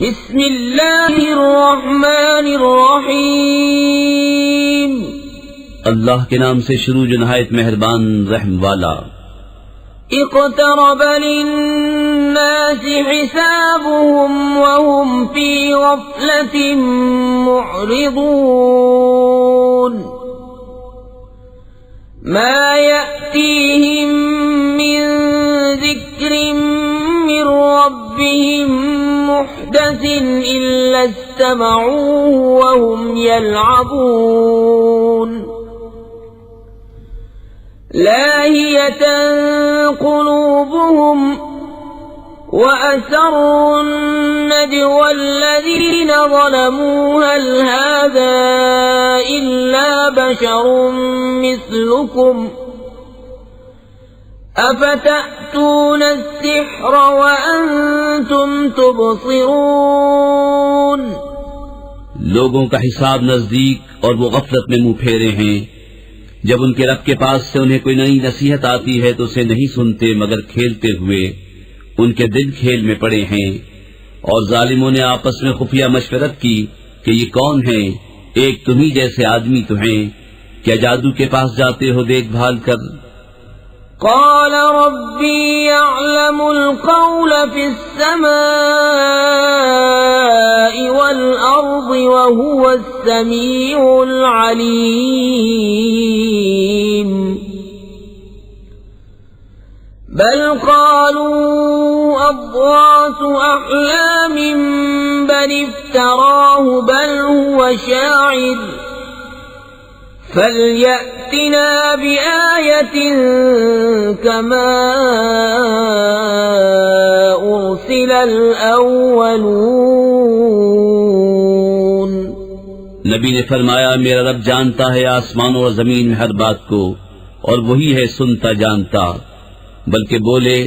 बिस्मिल्लाहिर्रहमानिर्रहीम। अल्लाह के नाम से शुरू जो नहायत मेहरबान रहम वाला। इक़्तरब लिन्नासि हिसाबुहुम वहुम फी गफ़लतिन मुअरिदून। मा यअतीहिम मिन ज़िक्रिन मिन रब्बिहिम मुहदसिन इल्ला इस्तमऊहु वहुम यलअबून। लाहियतन क़ुलूबुहुम वअसर्रु अन्नजवा अल्लज़ीना ज़लमू हल हाज़ा इल्ला बशरुम मिस्लुकुम अफ़तअतून अस्सिह्र वअन्तुम तुबसिरून। लोगों का हिसाब नजदीक और वो गफलत में मुंह फेरे हैं। जब उनके रब के पास से उन्हें कोई नई नसीहत आती है तो उसे नहीं सुनते मगर खेलते हुए। उनके दिल खेल में पड़े हैं। और जालिमों ने आपस में खुफिया मशवरत की कि ये कौन है, एक तुम्ही जैसे आदमी तो हैं, क्या जादू के पास जाते हो देखभाल कर। क़ाल रब्बी यअलमुल क़ौल फ़िस्समाइ वल अर्ज़ि व हुवस समीउल अलीम। बल क़ालू अज़ग़ाथु अह्लामिन बल इफ्तराहु बल हुव शाइर फलयअतिना बिआयतिन कमा उरसिलल अव्वलून। नबी ने फरमाया, मेरा रब जानता है आसमानों और जमीन में हर बात को, और वही है सुनता जानता। बल्कि बोले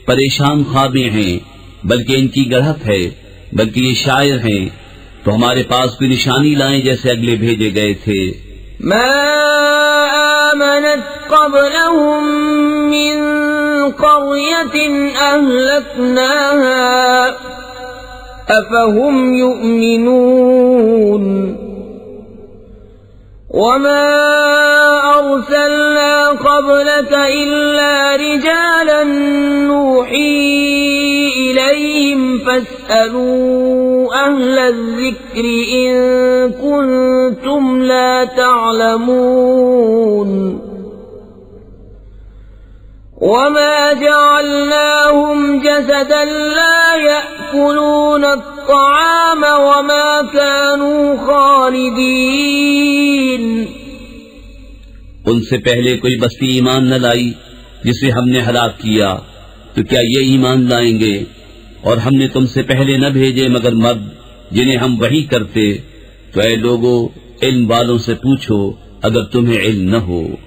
परेशान ख्वाबें हैं, बल्कि इनकी गढ़त है, बल्कि ये शायर हैं। तो हमारे पास कोई निशानी लाएं जैसे अगले भेजे गए थे। मा आमनत क़ब्लहुम मिन क़र्यतिन अहलकनाहा अफ़हुम युमिनून। वमा अरसलना क़ब्लक इल्ला रिजालन नूही इलैहिम फस्अलू अहलल ज़िक्रि इन कुंतुम ला तअलमून। वमा जअलनाहुम जसदन ला यअकुलून अत्तआम वमा कानू खालिदीन। उनसे पहले कोई बस्ती ईमान न लाई जिसे हमने हलाक किया, तो क्या ये ईमान लाएंगे? और हमने तुमसे पहले न भेजे मगर मर्द जिन्हें हम वही करते। तो ऐ लोगों, इल्म वालों से पूछो अगर तुम्हें इल्म न हो।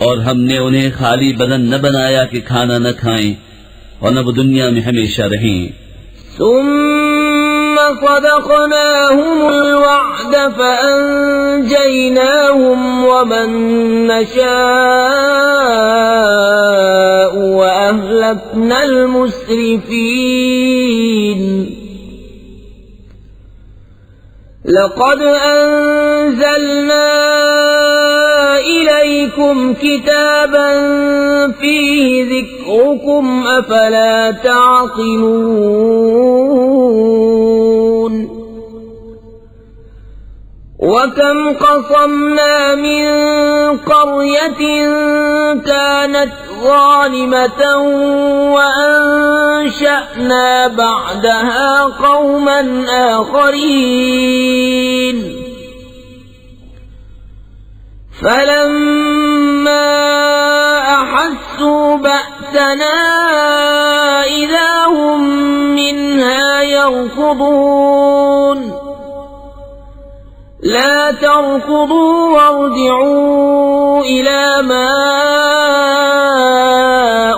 और हमने उन्हें खाली बदन न बनाया कि खाना न खाएं और न वो दुनिया में हमेशा रहें। सुम्म सदक़नाहुमुल वअद फ़अंजयनाहुम वमन नशाअ वअहलकनल मुस्रिफीन। लक़द अंज़लना इलैकुम किताबन फ़ीहि ज़िक्रुकुम अफ़ला ताक़िलून। वकम क़समना मिन क़र्यतिन कानत ज़ालिमतन वअंशअना बअदहा क़ौमन आख़रीन। फलम्मा अहस्सू बअसना इज़ा हुम मिन्हा यरकुदून। ला तरकुदू वरजि'ू इला मा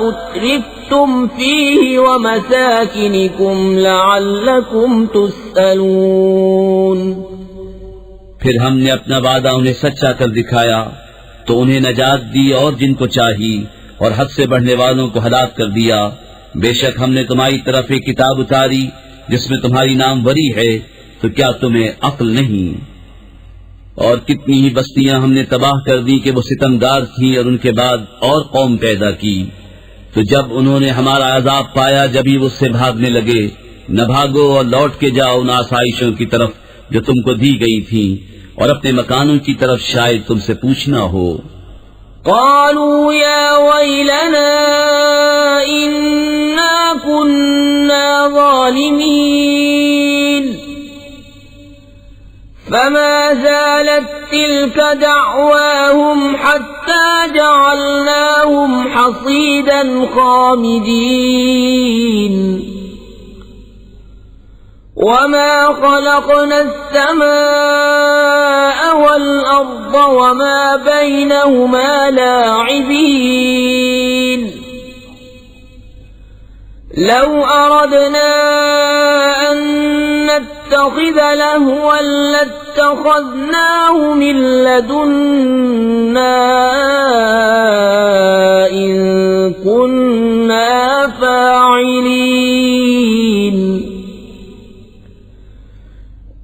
उत्रिफ्तुम फीहि वमसाकिनिकुम लअल्लकुम तुस्अलून। फिर हमने अपना वादा उन्हें सच्चा कर दिखाया तो उन्हें नजात दी और जिनको चाही, और हद से बढ़ने वालों को हलाक कर दिया। बेशक हमने तुम्हारी तरफ एक किताब उतारी जिसमें तुम्हारी नामवरी है, तो क्या तुम्हें अक्ल नहीं? और कितनी ही बस्तियां हमने तबाह कर दी कि वो सितमगार थीं और उनके बाद और कौम पैदा की। तो जब उन्होंने हमारा अजाब पाया, जब ही उससे भागने लगे। न भागो और लौट के जाओ उन आसाइशों की तरफ जो तुमको दी गई थी, और अपने मकानों की तरफ शायद तुमसे पूछना हो। قالوا يا ويلنا إنا كنا ظالمين فما زالت تلك دعواهم حتى جعلناهم حصيدا خامدين وما خلقنا السماء والأرض وما بينهما لاعبين لو أردنا أن نتخذ لهوا لاتخذناه من لدنا إن كنا فاعلين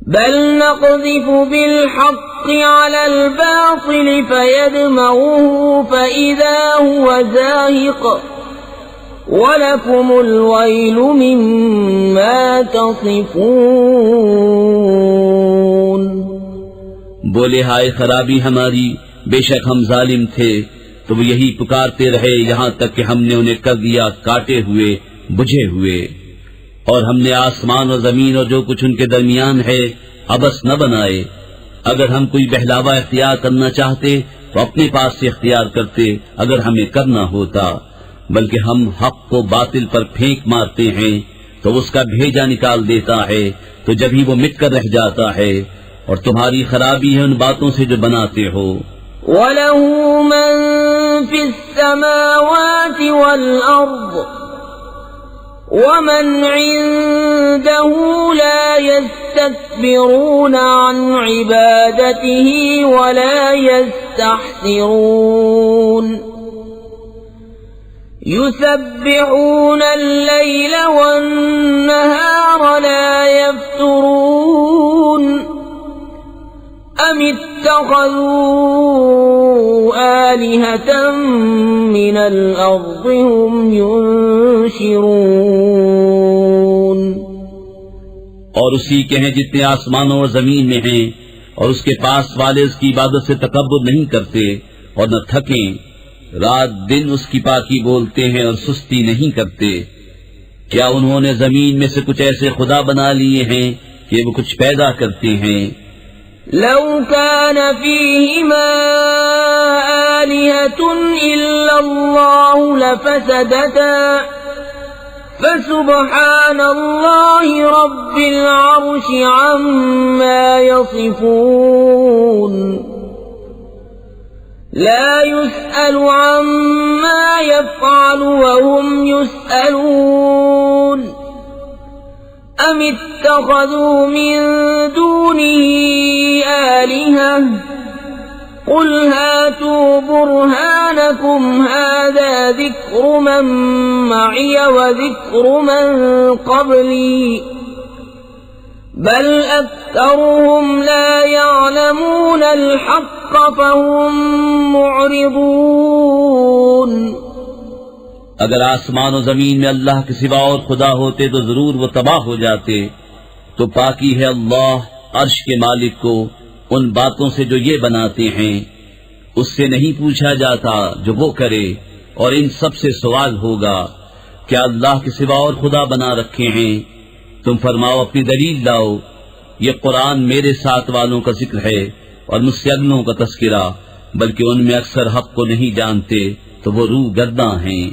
بل نقذف بالحق على الباطل فيدمغه فإذا هو زاهق ولكم الويل مما تصفون। बोले हाय खराबी हमारी, बेशक हम जालिम थे। तो वो यही पुकारते रहे यहाँ तक कि हमने उन्हें कर दिया काटे हुए, बुझे हुए। और हमने आसमान और जमीन और जो कुछ उनके दरमियान है अबस न बनाए। अगर हम कोई बहलावा इख्तियार करना चाहते तो अपने पास से इख्तियार करते, अगर हमें करना होता। बल्कि हम हक को बातिल पर फेंक मारते हैं तो उसका भेजा निकाल देता है, तो जब ही वो मिटकर रह जाता है। और तुम्हारी खराबी है उन बातों से जो बनाते हो। वलहु मन फिस्समावाति वल-अर्द वमन इंदहु ला यस्तकबिरून अन इबादतिही वला यस्तहसिरून युसब्बिहून अल-लैल वन-नहार ला यफ्तुरून अम इत्तखज़ू आलिहतम मिनल अर्दि हुम युनशिरून। और उसी के हैं जितने आसमानों और जमीन में हैं, और उसके पास वाले उसकी इबादत से तकब्बुर नहीं करते और न थकें। रात दिन उसकी पाकी बोलते हैं और सुस्ती नहीं करते। क्या उन्होंने जमीन में से कुछ ऐसे खुदा बना लिए हैं कि वो कुछ पैदा करते हैं? लौ कान फीहिमा आलिहतुन इल्लल्लाहु लफसदता फसुब्हानल्लाहि रब्बिल अर्शि अम्मा यसिफून। ला युस्अलु अम्मा यफ़अलु वहुम युस्अलून अम इत्तखज़ू मिन दूनिही आलिहा कुल हातू बुरहानकुम हाज़ा ज़िक्रु मन मइय व ज़िक्रु मन क़ब्ली बल अक्सरुहुम ला यअलमून अल-हक़्क़ फ़हुम मुअरिदून। अगर आसमान और जमीन में अल्लाह के सिवा और खुदा होते तो जरूर वो तबाह हो जाते। तो पाकी है अल्लाह अर्श के मालिक को उन बातों से जो ये बनाते हैं। उससे नहीं पूछा जाता जो वो करे, और इन सब से सवाल होगा। क्या अल्लाह के सिवा और खुदा बना रखे हैं? तुम फरमाओ अपनी दलील लाओ। ये कुरान मेरे साथ वालों का जिक्र है और मुझसे अगलों का तस्किरा, बल्कि उनमें अक्सर हक को नहीं जानते, तो वो रूह गर्दां हैं।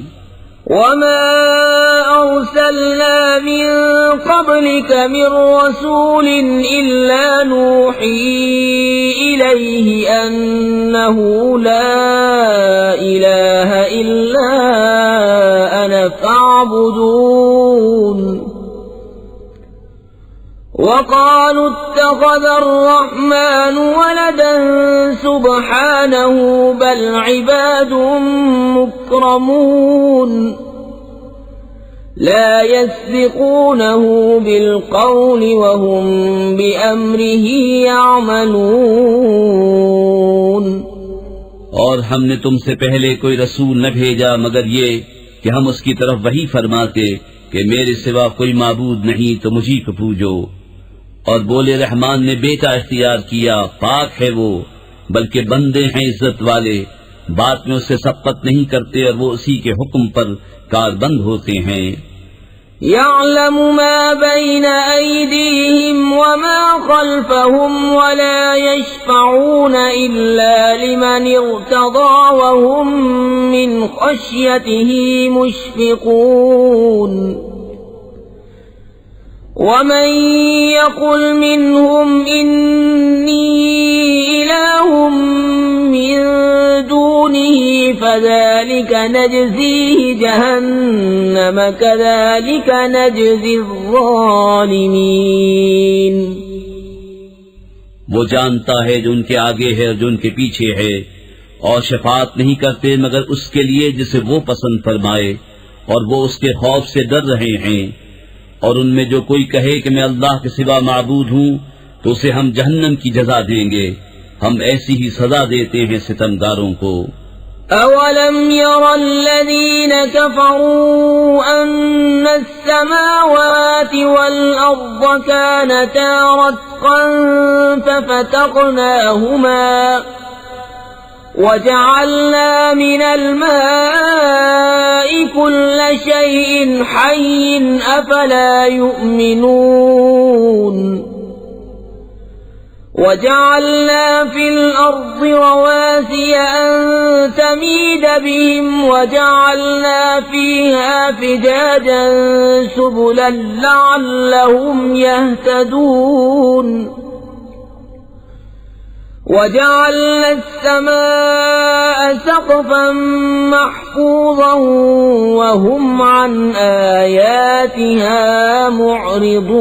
वमा अर्सलना मिन क़ब्लिक मिन रसूलिन इल्ला नूही इलैहि अन्नहु ला इलाहा इल्ला अना फ़अब्दून। वक़ालू इत्तख़ज़ अर्रहमान वलदन सुब्हानहु बल इबादुम मुक्रमून لا يسبقونه بالقول وهم بأمره يعملون। और हमने तुमसे पहले कोई रसूल न भेजा मगर ये कि हम उसकी तरफ वही फरमाते कि मेरे सिवा कोई माबूद नहीं तो मुझी को पूजो। और बोले रहमान ने बेटा इख्तियार किया, पाक है वो, बल्कि बंदे हैं इज्जत वाले, बात में उससे सबकत नहीं करते और वो उसी के हुक्म पर कारबंद होते हैं। यअलमु मा बैन अयदीहिम वमा खल्फहुम वला यशफऊन इल्ला लिमन इर्तदा वहुम मिन खश्यतिही मुशफिकून। वमन यकुल मिनहुम इन्नी इलाहुम मिन दूनिही फज़ालिक नजज़ीहि जहन्नम कज़ालिक नजज़िज़्ज़ालिमीन। वो जानता है जो उनके आगे है और जो उनके पीछे है, और शफाअत नहीं करते मगर उसके लिए जिसे वो पसंद फरमाए, और वो उसके खौफ से डर रहे हैं। और उनमें जो कोई कहे कि मैं अल्लाह के सिवा माबूद हूँ तो उसे हम जहन्नम की जजा देंगे। हम ऐसी ही सजा देते हैं सितमगारों को। अवलम यरल्लज़ीन कफ़रू अन्नस्समावाति वल-अर्ज़ कानता रत्क़न फ़फ़तक़नाहुमा वजअलना मिनल माइ कुल्ल शैइन हय्यिन अफ़ला युमिनून। वजअलना फिल अर्ज़ि रवासिय अन तमीद बिहिम वजअलना फ़ीहा फ़िजाजन सुबुलन लअल्लहुम यहतदून। वजअलना अस्समाअ सक़फ़न महफ़ूज़an वहुम अन आयातिहा मुअरिदून।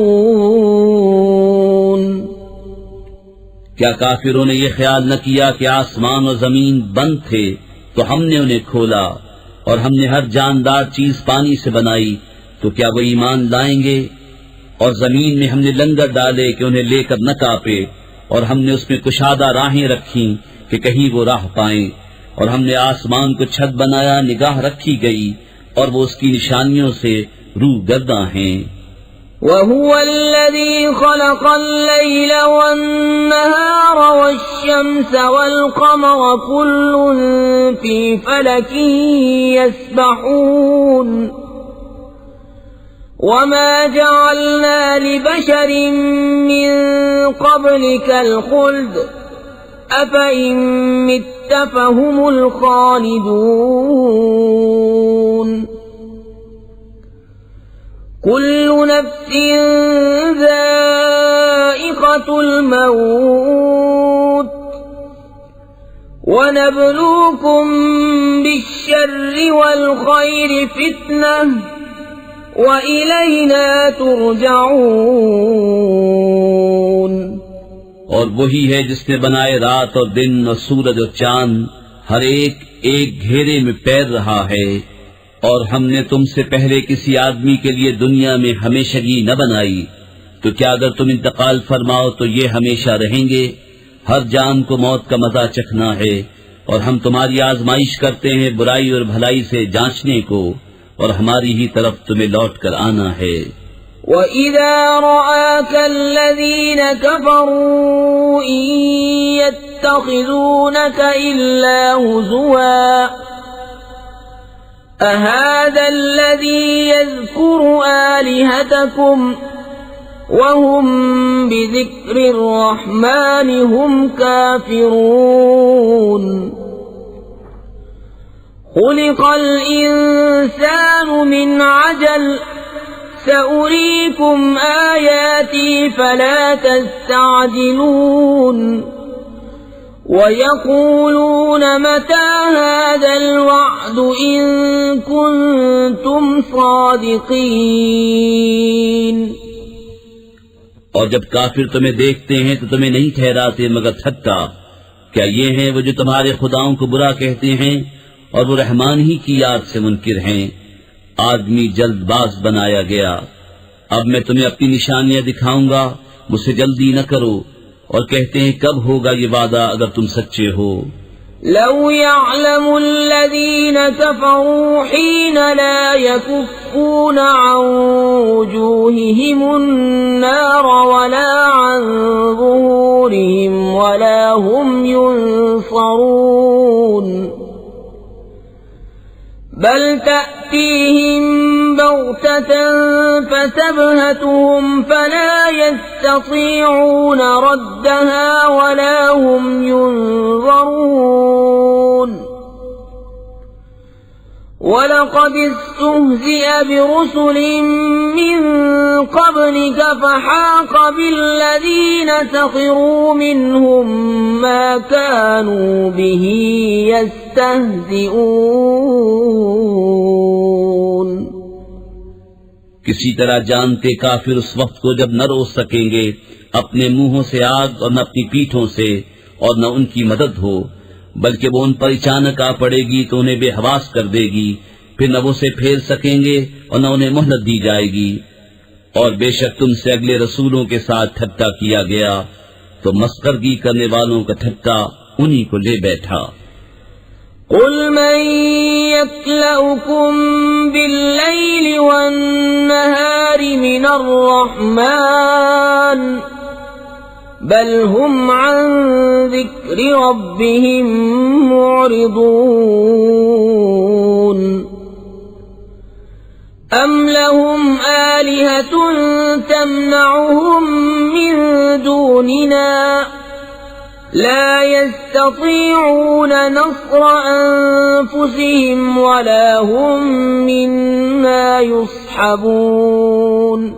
क्या काफिरों ने ये ख्याल न किया कि आसमान और जमीन बंद थे तो हमने उन्हें खोला और हमने हर जानदार चीज पानी से बनाई, तो क्या वो ईमान लाएंगे? और जमीन में हमने लंगर डाले कि उन्हें लेकर न कांपे, और हमने उसमें कुशादा राहें रखी कि कहीं वो राह पाएं, और हमने आसमान को छत बनाया, निगाह रखी गई और वो उसकी निशानियों से रूगर्दा हैं। वहुवल्लज़ी खलक़ल-लैल वन-नहार वश-शम्स वल-क़मर कुल्लुन फ़ी फ़लकिन यस्बहून। वमा जअलना लिबशरिन मिन क़ब्लिकल ख़ुल्द अफ़इन मित्त फ़हुमुल ख़ालिदून। कुल्लु नफ्सिन ज़ाइक़तुल मौत वनब्लूकुम बिश्शर्रि वल ख़ैरि फ़ित्नह वइलैना तुरजऊन। और वही है जिसने बनाए रात और दिन और सूरज और चांद, हर एक एक घेरे में पैर रहा है। और हमने तुमसे पहले किसी आदमी के लिए दुनिया में हमेशगी न बनाई, तो क्या अगर तुम इंतकाल फरमाओ तो ये हमेशा रहेंगे? हर जान को मौत का मजा चखना है, और हम तुम्हारी आजमाइश करते हैं बुराई और भलाई से जांचने को, और हमारी ही तरफ तुम्हें लौट कर आना है। वइज़ा रआकल्लज़ीन कफ़रू इन यत्तख़िज़ूनक इल्ला हुज़ुवा अहाज़ल्लज़ी यज़्कुरु आलिहतकुम वहुम बिज़िक्रिर्रहमानि हुम काफ़िरून। खुलिक़ल इंसानु मिन अजल सउरीकुम आयाती फला तस्तअजिलून। वयक़ूलून मता हाज़ल वअद इन कुन्तुम सादिक़ीन। और जब काफिर तुम्हें देखते हैं तो तुम्हें नहीं ठहराते मगर ठट्ठा। क्या ये हैं वो जो तुम्हारे खुदाओं को बुरा कहते हैं और वो रहमान ही की याद से मुनकिर हैं? आदमी जल्दबाज बनाया गया। अब मैं तुम्हें अपनी निशानियां दिखाऊंगा, मुझसे जल्दी न करो। और कहते हैं कब होगा ये वादा अगर तुम सच्चे हो। لو يعلم الذين كفروا حين لا يكفون عن وجوههم النار ولا عن ظهورهم ولا هم ينصرون بل تأتيهم بغتة فتبهتهم فلا يستطيعون ردها ولا هم ينظرون ولقد استهزئ برسل من قبلك فحاق بالذين سخروا منهم ما كانوا به يستهزئون। किसी तरह जानते काफिर उस वक्त को जब न रोक सकेंगे अपने मुंहों से आग और न अपनी पीठों से, और न उनकी मदद हो, बल्कि वो उन पर अचानक आ पड़ेगी तो उन्हें बेहवास कर देगी, फिर न वो उसे फेर सकेंगे और न उन्हें मोहलत दी जाएगी। और बेशक तुमसे अगले रसूलों के साथ ठट्टा किया गया, तो मस्खरगी करने वालों का ठट्टा उन्हीं को ले बैठा। قل من يكلؤكم بالليل والنهار من الرحمن بل هم عن ذكر ربهم معرضون أم لهم آلهة تمنعهم من دوننا لا يستطيعون نصر أنفسهم ولا هم منا يصحبون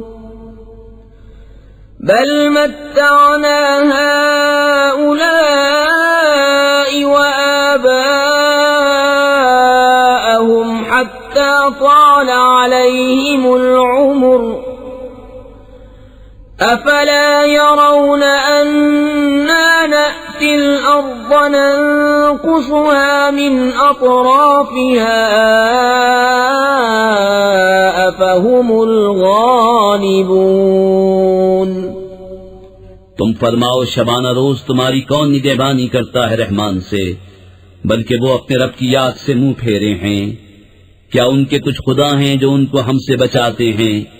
بل متعنا هؤلاء وآباءهم حتى طال عليهم العمر أفلا يرون أنا نأتي الأرض ننقصها من أطرافها أفهم الغالبون। तुम फरमाओ शबाना रोज तुम्हारी कौन निगहबानी करता है रहमान से, बल्कि वो अपने रब की याद से मुंह फेरे हैं। क्या उनके कुछ खुदा हैं जो उनको हमसे बचाते हैं?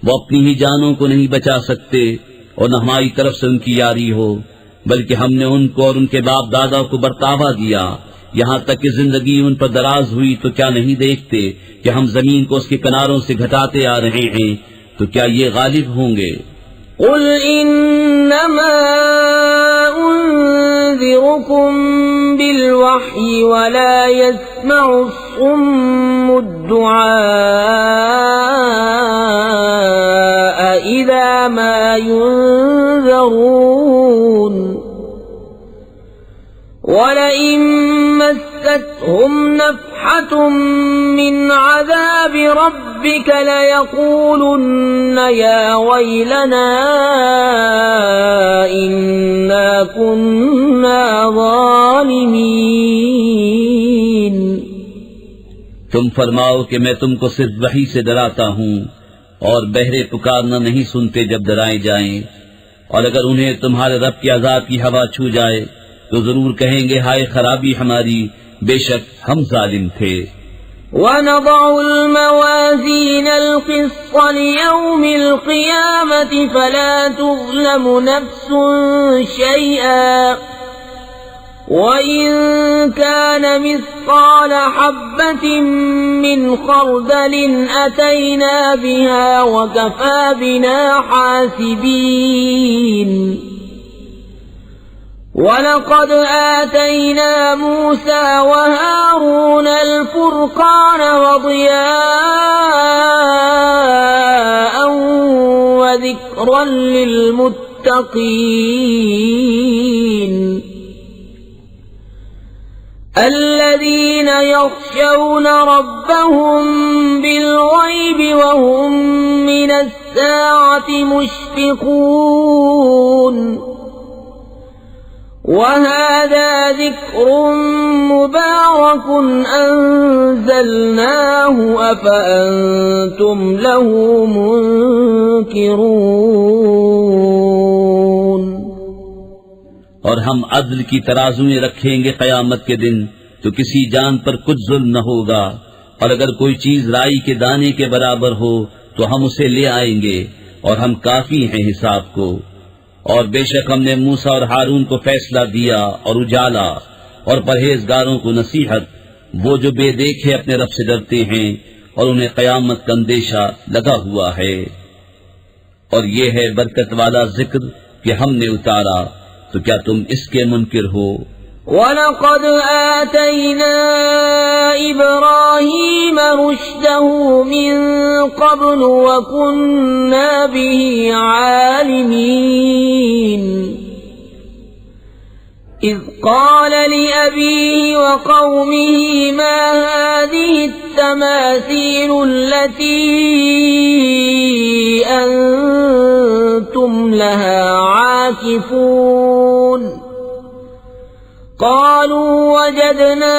वो अपनी ही जानों को नहीं बचा सकते और न हमारी तरफ से उनकी यारी हो, बल्कि हमने उनको और उनके बाप दादा को बर्तावा दिया, यहाँ तक कि जिंदगी उन पर दराज हुई। तो क्या नहीं देखते कि हम जमीन को उसके किनारों से घटाते आ रहे हैं? तो क्या ये गालिब होंगे? قل إنما أنذركم بالوحي ولا يسمع الصم الدعاء إذا ما ينذرون ولئن مستهم نفحة من عذاب ربك ليقولن يا ويلنا إنا كنا ظالمين। तुम फरमाओ कि मैं तुमको सिर्फ वही से डराता हूँ और बहरे पुकारना नहीं सुनते जब डराए जाएं। और अगर उन्हें तुम्हारे रब की अज़ाब की हवा छू जाए तो जरूर कहेंगे हाय खराबी हमारी, बेशक हम जालिम थे। وَنَضَعُ الْمَوَازِينَ الْقِسْطَ لِيَوْمِ الْقِيَامَةِ فَلَا تُظْلَمُ نَفْسٌ شَيْئًا وَإِنْ كَانَ مِثْقَالَ حَبَّةٍ مِّنْ خَرْدَلٍ أَتَيْنَا بِهَا وَكَفَى بِنَا حَاسِبِينَ۔ وَلَقَدْ آتَيْنَا مُوسَى وَهَارُونَ الْفُرْقَانَ وَضِيَاءً وَذِكْرًا لِّلْمُتَّقِينَ الَّذِينَ يَخْشَوْنَ رَبَّهُم بِالْغَيْبِ وَهُم مِّنَ السَّاعَةِ مُشْفِقُونَ وهذا ذكر مبارك مبارك أنزلناه أفأنتم له منكرون। और हम अदल की तराजुएं रखेंगे क़यामत के दिन, तो किसी जान पर कुछ जुल्म न होगा, और अगर कोई चीज राई के दाने के बराबर हो तो हम उसे ले आएंगे, और हम काफी हैं हिसाब को। और बेशक हमने मूसा और हारून को फैसला दिया और उजाला, और परहेजगारों को नसीहत, वो जो बेदेखे अपने रब से डरते हैं और उन्हें क़यामत का अंदेशा लगा हुआ है। और ये है बरकत वाला जिक्र कि हमने उतारा, तो क्या तुम इसके मुनकिर हो? वलक़द आतैना इब्राहीम रुश्दहू मिन क़ब्ल वकुन्ना बिही आलिमीन। इज़ क़ाल लिअबीहि वक़ौमिहि मा हाज़िहि التماثيل التي أنتم لها عاكفون قالوا وجدنا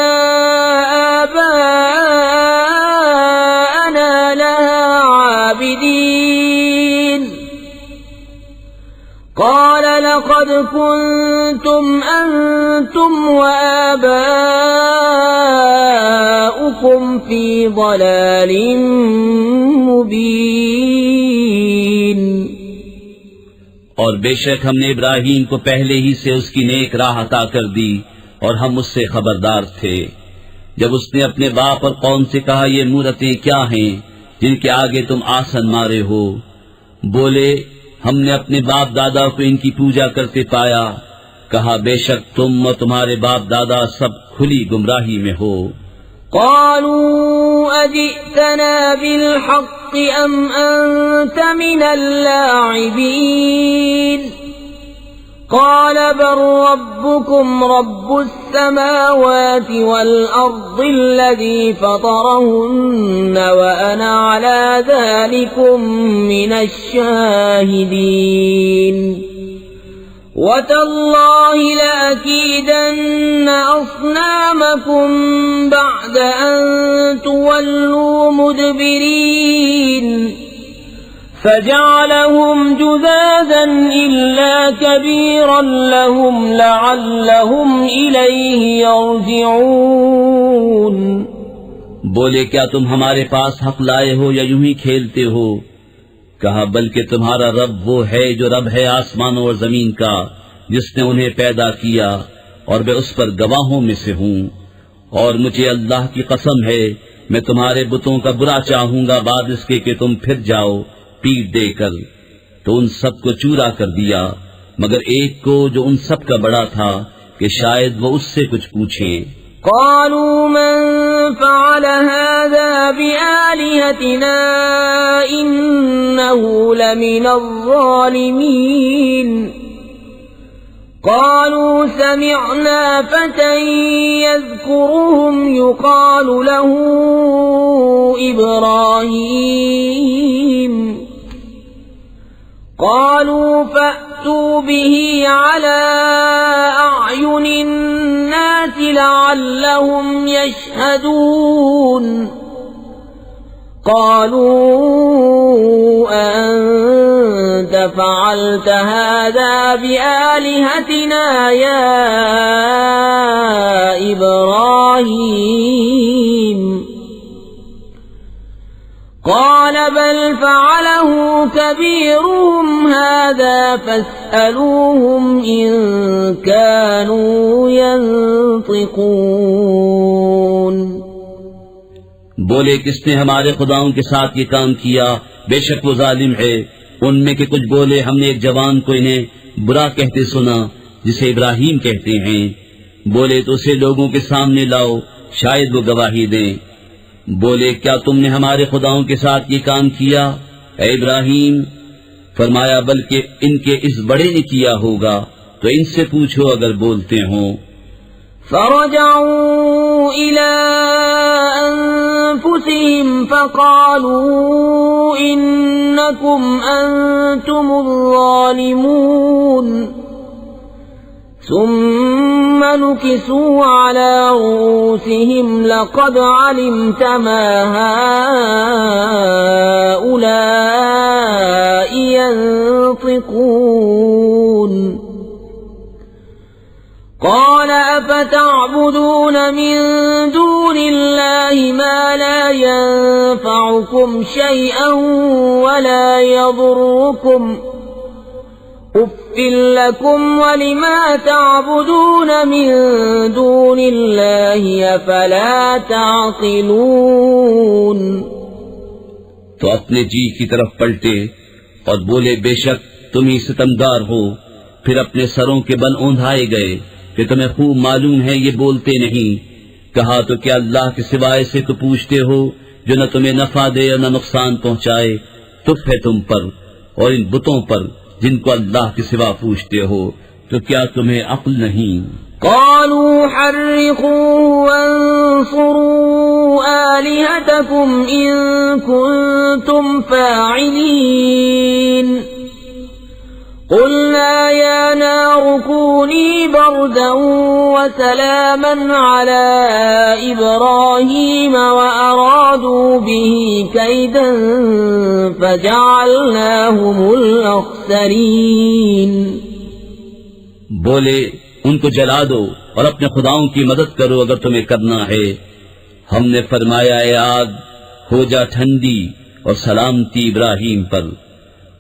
آباءنا لها عابدين قال لقد كنتم أنتم وآباؤكم في ضلال مبين। और बेशक हमने इब्राहीम को पहले ही से उसकी नेक राह अता कर दी, और हम उससे खबरदार थे। जब उसने अपने बाप और कौम से कहा, ये मूरतें क्या हैं जिनके आगे तुम आसन मारे हो? बोले, हमने अपने बाप दादा को इनकी पूजा करते पाया। कहा, बेशक तुम और तुम्हारे बाप दादा सब खुली गुमराही में हो। क़ालू अजि'तना बिलहक़्क़ि अम अंत मिनल लाइबीन क़ाल बल रब्बुकुम रब्बुस समावाति वल अर्दिल्लज़ी फ़तरहुन्न व अना अला ज़ालिकुम मिनश शाहिदीन। वतल्लाहि लअकीदन्न अस्नामकुम बअद अन तुवल्लू मुदबिरीन फजअलहुम जुज़ाज़न इल्ला कबीरन लहुम लअल्लहुम इलैहि यर्जिऊन। बोले, क्या तुम हमारे पास हक लाए हो या यूं ही खेलते हो? कहा, बल्कि तुम्हारा रब वो है जो रब है आसमानों और जमीन का, जिसने उन्हें पैदा किया, और मैं उस पर गवाहों में से हूँ। और मुझे अल्लाह की कसम है, मैं तुम्हारे बुतों का बुरा चाहूंगा बाद इसके कि तुम फिर जाओ पीठ देकर। तो उन सब को चूरा कर दिया, मगर एक को जो उन सब का बड़ा था कि शायद वो उससे कुछ पूछें। क़ालू मन फ़अल हाज़ा बिआलिहतिना इन्नहु लमिनज़्ज़ालिमीन। क़ालू समिअना फ़तन यज़्कुरुहुम युक़ालु लहू इब्राहीम। क़ालू फ़अतू बिही अला अअयुनिन नास लअल्लहुम यशहदून। क़ालू अअन्त फ़अल्त हाज़ा बिआलिहतिना या इब्राहीम। قال بل فعله كبيرهم هذا فاسألوهم إن كانوا ينطقون। बोले, किसने हमारे खुदाओं के साथ ये काम किया? बेशक वो जालिम है। उनमें के कुछ बोले, हमने एक जवान को इन्हें बुरा कहते सुना जिसे इब्राहीम कहते हैं। बोले, तो उसे लोगों के सामने लाओ, शायद वो गवाही दें। बोले, क्या तुमने हमारे खुदाओं के साथ ये काम किया ऐ इब्राहीम? फरमाया, बल्कि इनके इस बड़े ने किया होगा, तो इनसे पूछो अगर बोलते हों। फरजऊ इला अन्फुसिहिम फक़ालू इन्नकुम अंतुमुज़्ज़ालिमून। ثم نكسوا على رؤوسهم لقد علمت ما هؤلاء ينطقون قال أفتعبدون من دون الله ما لا ينفعكم شيئا ولا يضركم أف لكم ولما تعبدون من دون الله أفلا تعقلون तो अपने जी की तरफ पलटे और बोले, बेशक तुम ही सितमगार हो। फिर अपने सरों के बल औंधाए गए कि तुम्हें खूब मालूम है ये बोलते नहीं। कहा, तो क्या अल्लाह के सिवाय से तो पूछते हो जो न तुम्हें नफा दे और न नुकसान पहुंचाए? तुफ है तुम पर और इन बुतों पर जिनको अल्लाह के सिवा पूछते हो, तो क्या तुम्हें अक्ल नहीं? قالوا حرقوه وانصروا آلهتكم إن كنتم فاعلين قلنا يا نار كوني بردا وسلاما على إبراهيم وأرادوا به كيدا فجعلناهم الأخسرين बोले, उनको जला दो और अपने खुदाओं की मदद करो अगर तुम्हें करना है। हमने फरमाया, ए आग हो जा ठंडी और सलामती इब्राहीम पर,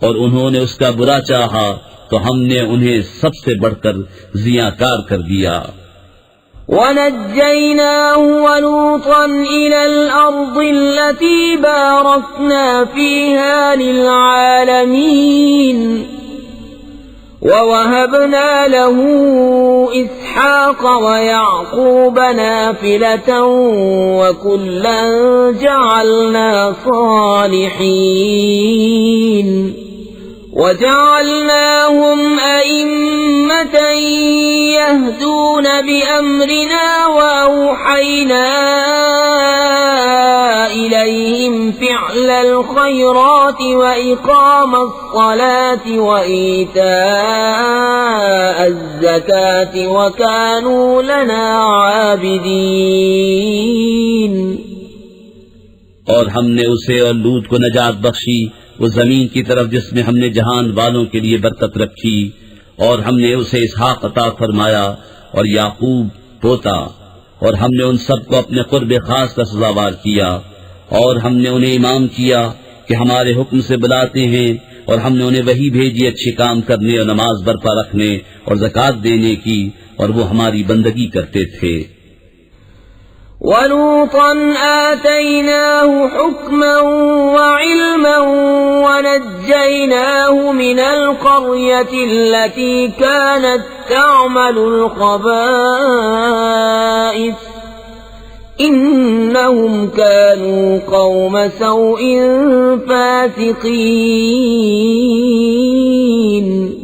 और उन्होंने उसका बुरा चाहा तो हमने उन्हें सबसे बढ़कर जियाकार कर दिया। ونجيناه ولوطا إلى الأرض التي باركنا فيها للعالمين ووهبنا له إسحاق ويعقوب نافلة وكلا جعلنا صالحين وجعلناهم أئمة يهدون بأمرنا وأوحينا إليهم فعل الخيرات وإقام الصلاة وإيتاء الزكاة وكانوا لنا عابدين और हमने उसे और लूत को नजात बख्शी उस जमीन की तरफ जिसमें हमने जहान वालों के लिए बरकत रखी, और हमने उसे इसहाक अता फरमाया और याकूब पोता, और हमने उन सबको अपने कुर्ब खास का सजावार किया, और हमने उन्हें इमाम किया कि हमारे हुक्म से बुलाते हैं, और हमने उन्हें वही भेजी अच्छे काम करने और नमाज बरपा रखने और ज़कात देने की, और वो हमारी बंदगी करते थे। ولوطا آتيناه حكما وعلما ونجيناه من القرية التي كانت تعمل الخبائث إنهم كانوا قوم سوء فاسقين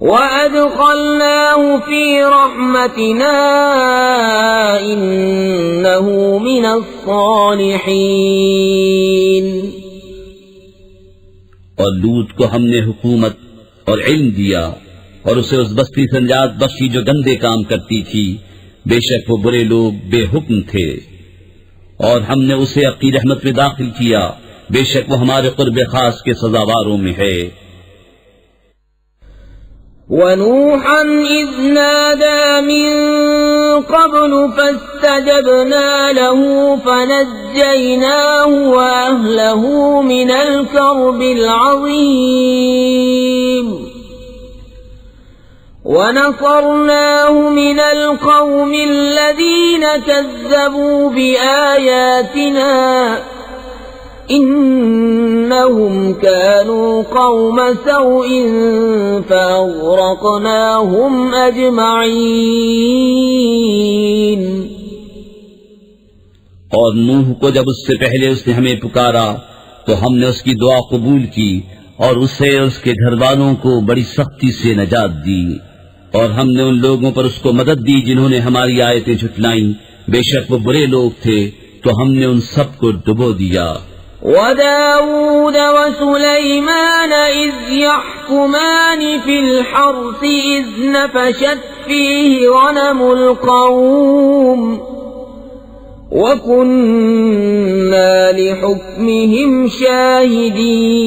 وأدخلناه في رحمتنا إنه من الصالحين और लूत को हमने हुकूमत और इल्म दिया और उसे उस बस्ती से निजात बख्शी जो गंदे काम करती थी। बेशक वो बुरे लोग बेहुक्म थे, और हमने उसे अपनी रहमत में दाखिल किया। बेशक वो हमारे कुर्ब खास के सजावारों में है। ونوحا إذ نادى من قبل فاستجبنا له فنجيناه وأهله من الكرب العظيم ونصرناه من القوم الذين كذبوا بآياتنا إنهم كانوا قوم سوء فأغرقناهم أجمعين और नूह को जब उससे पहले उसने हमें पुकारा तो हमने उसकी दुआ कबूल की और उसे और उसके घर वालों को बड़ी सख्ती से नजात दी, और हमने उन लोगों पर उसको मदद दी जिन्होंने हमारी आयतें झुटलाईं। बेशक वो बुरे लोग थे, तो हमने उन सबको डुबो दिया। وداود وسليمان إذ يحكمان في الحرث إذ نفشت فيه غنم القوم وكنا لحكمهم شاهدين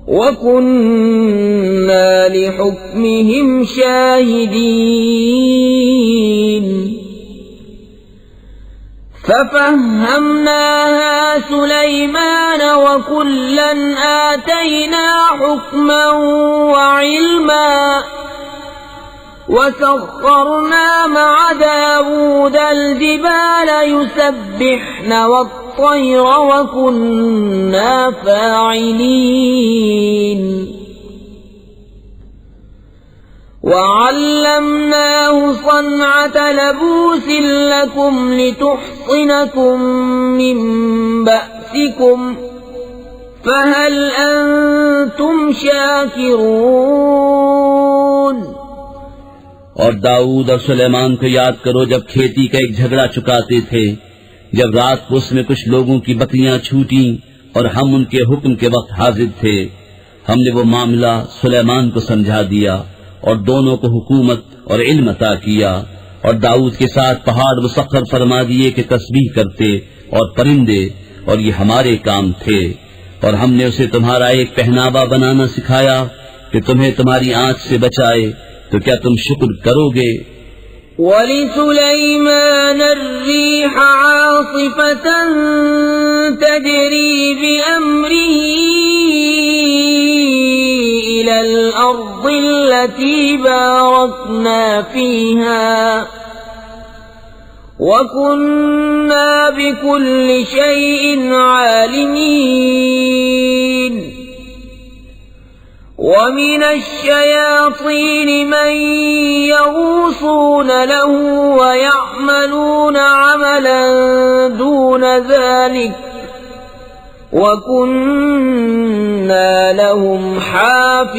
وكنا لحكمهم شاهدين ففهمناها سليمان وكلا آتينا حكما وعلما وسخرنا مع داود الجبال يسبحن والطير وكنا فاعلين وعلمناه صنعة لبوس لكم لتحصنكم من بأسكم فهل أنتم شاكرون। और दाऊद और सुलेमान को याद करो जब खेती का एक झगड़ा चुकाते थे, जब रात को उसमें कुछ लोगों की बकरियां छूटी और हम उनके हुक्म के वक्त हाजिर थे। हमने वो मामला सुलेमान को समझा दिया और दोनों को हुकूमत और इल्म अता किया, और दाऊद के साथ पहाड़ मुसख्खर फरमा दिए कि तस्बीह करते और परिंदे, और ये हमारे काम थे। और हमने उसे तुम्हारा एक पहनावा बनाना सिखाया कि तुम्हें तुम्हारी आंच से बचाए, तो क्या तुम शुक्र करोगे। वलिसुलैमान अर्रीह आसिफतन तजरी बिअम्रिही इलल अर्दिल्लती बारकना फीहा वकुन्ना बिकुल्लि शैइन आलिमीन। ومن الشياطين من يغوصون له ويعملون عملا دون ذلك وكنا لهم حافظين.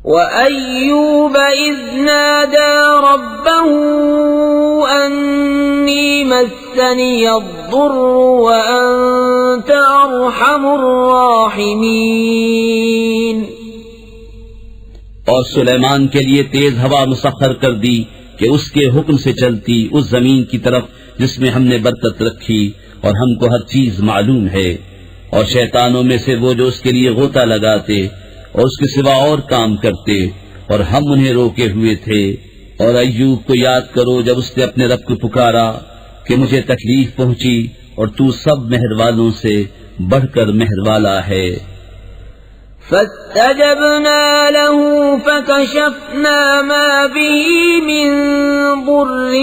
وأيوب إذ نادى ربه أني مسني الضر وأنت أرحم الراحمين. और सुलेमान के लिए तेज हवा मुसख्खर कर दी कि उसके हुक्म से चलती उस जमीन की तरफ जिसमें हमने बरकत रखी, और हमको हर चीज मालूम है। और शैतानों में से वो जो उसके लिए गोता लगाते और उसके सिवा और काम करते, और हम उन्हें रोके हुए थे। और अय्यूब को याद करो जब उसने अपने रब को पुकारा कि मुझे तकलीफ पहुंची, और तू सब मेहरवालों से बढ़कर मेहरवाला है। فاستجبنا له فكشفنا ما به من ضر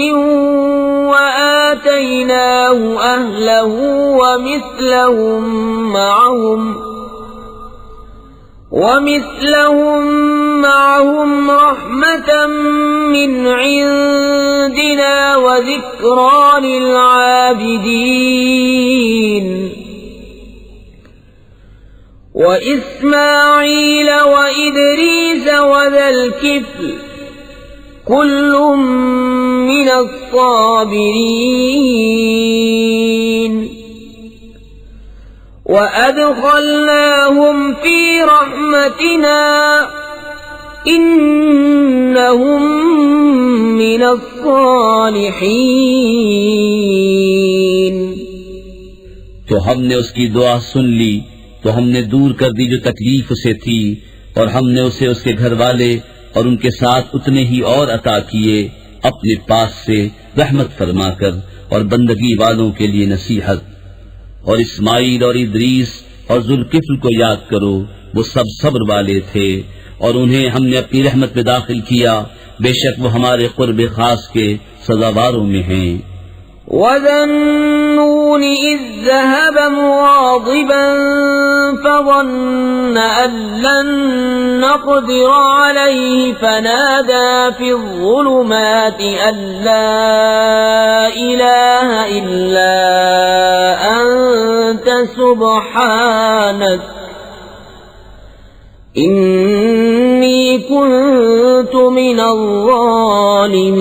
وآتيناه أهله ومثلهم معهم رحمة من عندنا وذكرى للعابدين. وإسماعيل وإدريس وذا الكفل كل من الصابرين. وأدخلناهم في رحمتنا إنهم من الصالحين. तो हमने उसकी दुआ सुन ली, तो हमने दूर कर दी जो तकलीफ उसे थी, और हमने उसे उसके घर वाले और उनके साथ उतने ही और अता किए अपने पास से रहमत फरमाकर, और बंदगी वालों के लिए नसीहत। और इस्माइल और इदरीस और जुल्किफ्ल को याद करो, वो सब सब्र वाले थे, और उन्हें हमने अपनी रहमत में दाखिल किया। बेशक वो हमारे कुर्ब खास के सजावारों में हैं। وذنون إذ ذهب مغاضبا فظن أن لن نقدر عليه فنادى في الظلمات أن لا إله إلا أنت سبحانك إني كنت من الظالمين.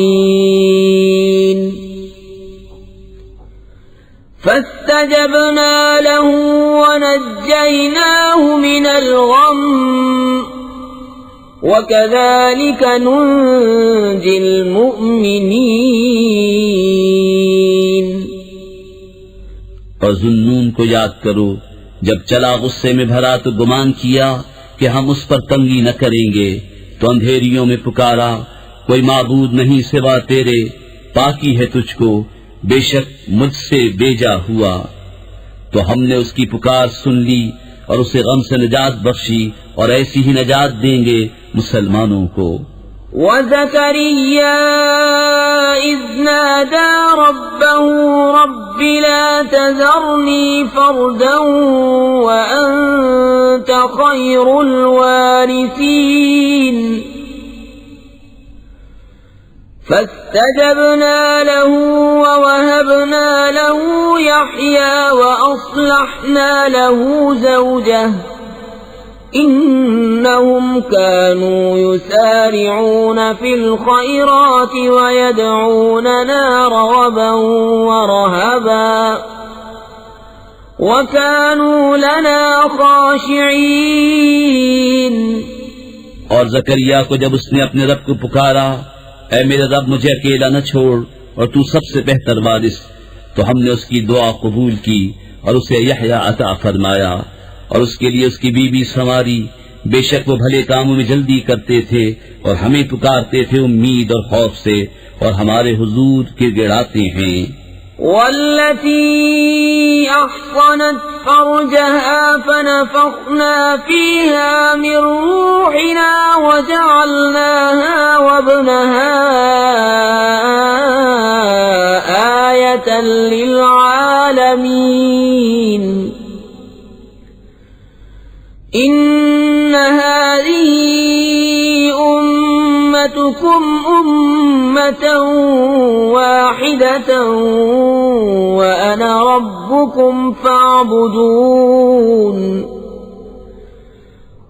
فاستجبنا له ونجيناه من الغم وكذلك ننجي المؤمنين। और जुन्नून को याद करो जब चला गुस्से में भरा तो गुमान किया कि हम उस पर तंगी न करेंगे, तो अंधेरियों में पुकारा, कोई माबूद नहीं सिवा तेरे, पाकी है तुझको, बेशक मुझसे बेजा हुआ। तो हमने उसकी पुकार सुन ली और उसे गम से निजात बख्शी, और ऐसी ही निजात देंगे मुसलमानों को। वज़करिया इज़ नादा रब्बहू रब्बि ला तज़रनी फ़र्दन व अंत ख़ैरुल वारिसीन فاستجبنا له ووهبنا له يحيى وأصلحنا له زوجه إنهم كانوا يسارعون في الخيرات ويدعوننا رغبا ورهبا وكانوا لنا خاشعين। और जकरिया को जब उसने अपने रब को पुकारा, ऐ मेरे रब मुझे अकेला न छोड़ और तू सबसे बेहतर वारिस, तो हमने उसकी दुआ कबूल की और उसे यहया अता फरमाया और उसके लिए उसकी बीबी संवारी। बेशक वो भले कामों में जल्दी करते थे और हमें पुकारते थे उम्मीद और खौफ से, और हमारे हुजूर गिड़गिड़ाते हैं। वल्लती अहसनत फरजहा फनफखना फीहा मिन रूहिना वजअलनाहा वब्नहा आयतन लिलआलमीन। इन्न हाज़िही उम्मतुकुम उम्मतन वाहिदतन व अना रब्बुकुम फ़अबुदून।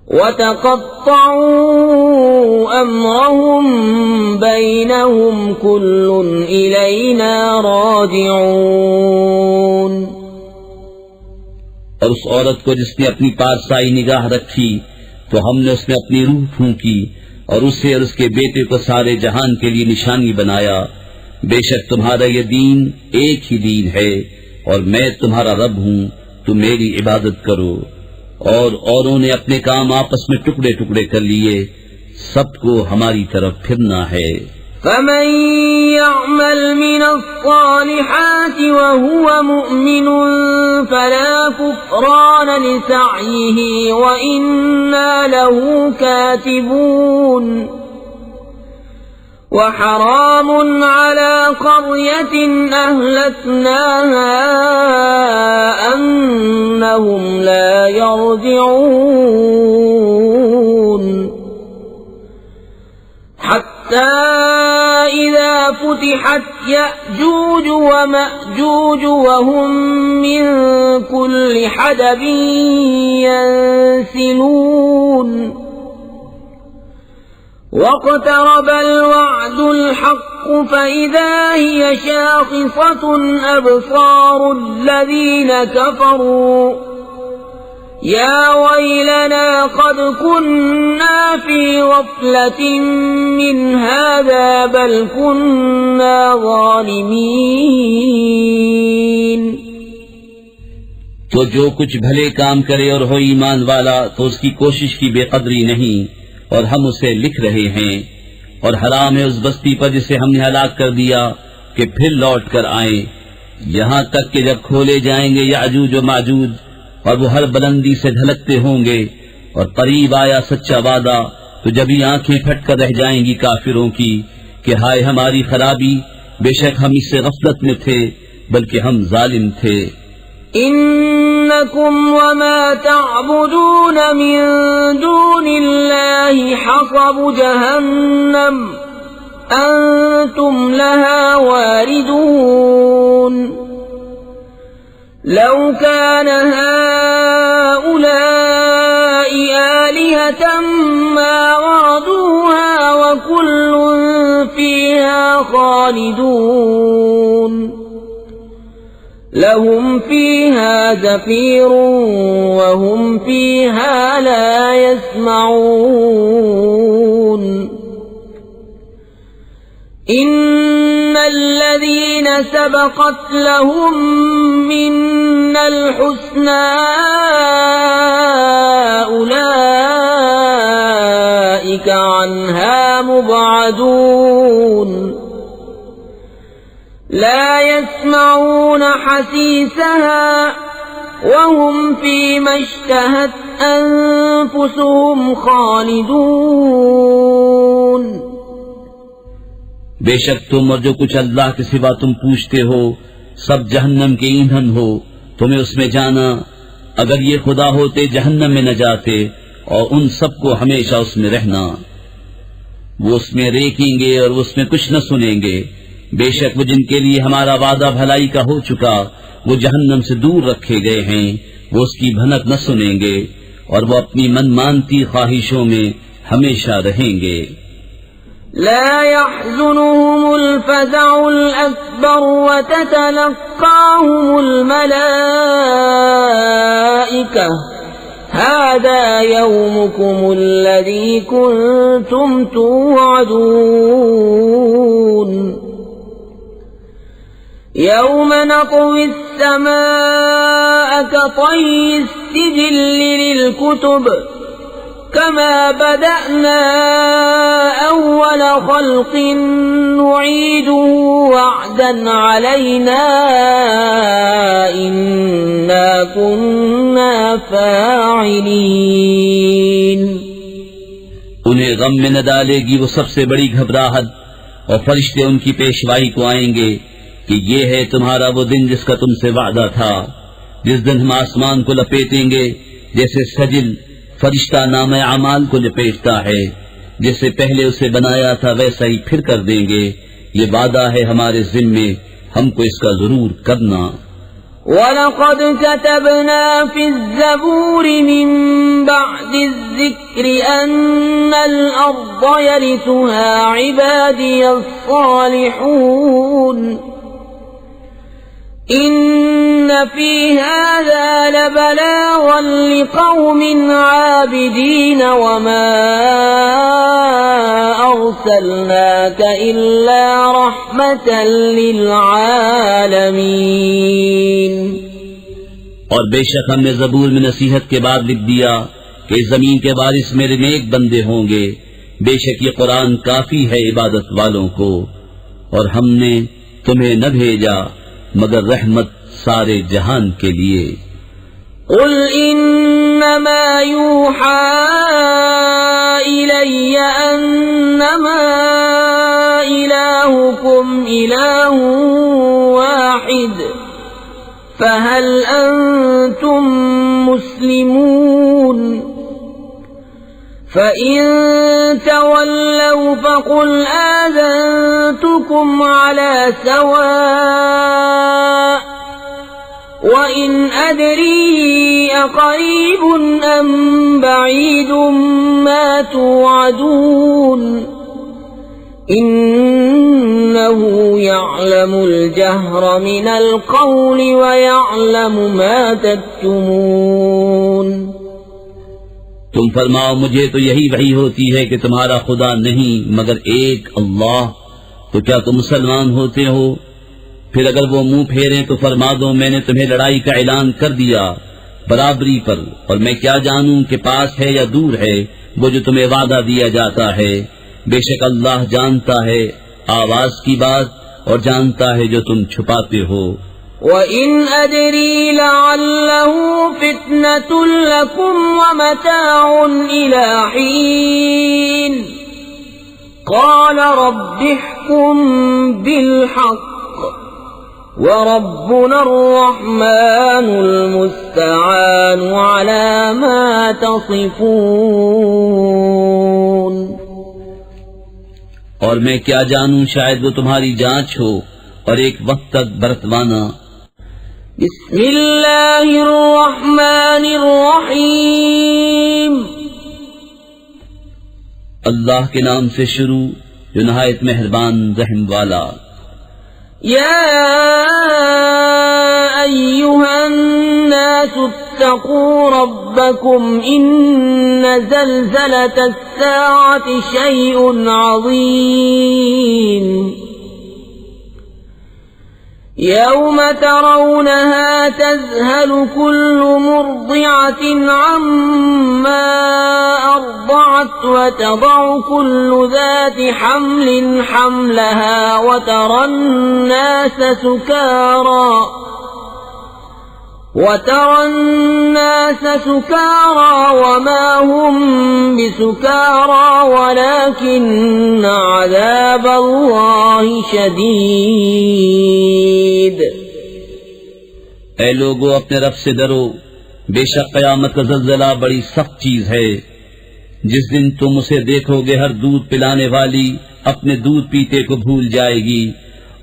वतक़त्तअू अम्रहुम बैनहुम कुल्लुन इलैना राजिऊन। और उस औरत को जिसने अपनी पारसाई निगाह रखी, तो हमने उसमें अपनी रूह फूंकी और उसे और उसके बेटे को सारे जहान के लिए निशानी बनाया। बेशक तुम्हारा ये दीन एक ही दीन है और मैं तुम्हारा रब हूँ, तुम मेरी इबादत करो। और औरों ने अपने काम आपस में टुकड़े टुकड़े कर लिए, सबको हमारी तरफ फिरना है। फमन यअमल मिनस्सालिहाति वहुव मुमिनुन फला कुफ्रान लिसअयिहि व इन्ना लहू कातिबून। وحرام على قرية أهلكناها أنهم لا يرجعون حتى إذا فتحت يأجوج ومأجوج وهم من كل حدب ينسلون واقترب الوعد الحق فإذا هي شاخصة أبصار الذين كفروا يا ويلنا قد كنا في غفلة من هذا بل كنا ظالمين। तो जो कुछ भले काम करे और हो ईमान वाला तो उसकी कोशिश की बेकदरी नहीं, और हम उसे लिख रहे हैं। और हराम है उस बस्ती पर जिसे हमने हलाक कर दिया कि फिर लौट कर आए, यहाँ तक कि जब खोले जाएंगे याजूज और माजूज और वो हर बुलंदी से ढलकते होंगे, और करीब आया सच्चा वादा, तो जब ही आंखें फट कर रह जाएंगी काफिरों की कि हाय हमारी खराबी, बेशक हम इससे गफलत में थे बल्कि हम जालिम थे। इन्नकुम वमा तअबुदून मिन दूनिल्लाहि हसबु जहन्नम अंतुम लहा वारिदून। लौ कान हाउलाइ आलिहतम मा वरदूहा व कुल्लुन फीहा खालिदून। لهم فيها زفير وهم فيها لا يسمعون إن الذين سبقت لهم منا الحسنى أولئك عنها مبعدون لا يسمعون حسيسها وهم فيما اشتهت أنفسهم خالدون बेशक तुम और जो कुछ अल्लाह के सिवा तुम पूछते हो सब जहन्नम के ईंधन हो, तुम्हें उसमें जाना। अगर ये खुदा होते जहन्नम में न जाते और उन सबको हमेशा उसमें रहना। वो उसमें रेखेंगे और उसमें कुछ न सुनेंगे। बेशक वो जिनके लिए हमारा वादा भलाई का हो चुका वो जहन्नम से दूर रखे गए हैं, वो उसकी भनक न सुनेंगे और वो अपनी मनमानती ख्वाहिशों में हमेशा रहेंगे। لا يحزنهم الفزع الأكبر وتتلقاهم الملائكة هذا يومكم الذي كنتم توعدون يوم نطوي السماء كطي السجل للكتب كما بدأنا أول خلق نعيده وعدا علينا إنا كنا فاعلين उन्हें गम में न डालेगी वो सबसे बड़ी घबराहट और फरिश्ते उनकी पेशवाई को आएंगे कि ये है तुम्हारा वो दिन जिसका तुमसे वादा था, जिस दिन हम आसमान को लपेटेंगे जैसे सजिल फरिश्ता नामे अमाल को लपेटता है, जिससे पहले उसे बनाया था वैसा ही फिर कर देंगे। ये वादा है हमारे जिम्मे, हमको इसका जरूर करना। वलक़द कतबना फ़िज़्ज़बूर मिन बअदिज़्ज़िक्र अन्नल अर्ज़ यरिथुहा इबादियस्सालिहून إن في هذا لبلاغا لقوم عابدين وما أرسلناك إلا رحمة للعالمين और बेशक हमने ज़बूर में नसीहत के बाद लिख दिया कि जमीन के वारिस मेरे नेक बंदे होंगे। बेशक ये कुरान काफी है इबादत वालों को, और हमने तुम्हें न भेजा मगर रहमत सारे जहान के लिए। कुल इन्नमा यूहा इलैया अन्नमा इलाहुकुम इलाहुन वाहिद फहल अंतुम मुस्लिमून فإن تولوا فقل آذنتكم على سواء وإن أدري أقريب أم بعيد ما توعدون إنه يعلم الجهر من القول ويعلم ما تكتمون तुम फरमाओ मुझे तो यही वही होती है कि तुम्हारा खुदा नहीं मगर एक अल्लाह, तो क्या तुम मुसलमान होते हो? फिर अगर वो मुंह फेरें तो फरमा दो मैंने तुम्हें लड़ाई का ऐलान कर दिया बराबरी पर, और मैं क्या जानूं कि पास है या दूर है वो जो तुम्हें वादा दिया जाता है। बेशक अल्लाह जानता है आवाज की बात और जानता है जो तुम छुपाते हो। وَإِنْ أَدْرِي لَعَلَّهُ فِتْنَةٌ لَكُمْ وَمَتَاعٌ إِلَى حِينٍ قَالَ رَبِّ احْكُم بِالْحَقِّ وَرَبُّنَا الرَّحْمَنُ الْمُسْتَعَانُ عَلَى مَا تَصِفُونَ और मैं क्या जानूं शायद वो तुम्हारी जांच हो और एक वक्त तक बरतवाना। बिस्मिल्लाहिर्रहमानिर्रहीम अल्लाह के नाम से शुरू जो नहायत मेहरबान रहम वाला। या الناس اتقوا ربكم إن زلزلة الساعة شيء عظيم يوم ترونها تذهل كل مرضعة عما أرضعت وتضع كل ذات حمل حملها وترى الناس سكارى وما هم بسكارى ولكن عذاب الله شديد ऐ लोगो अपने रब से डरो, बेशक कयामत का ज़ल्ज़ला बड़ी सख्त चीज है। जिस दिन तुम उसे देखोगे हर दूध पिलाने वाली अपने दूध पीते को भूल जाएगी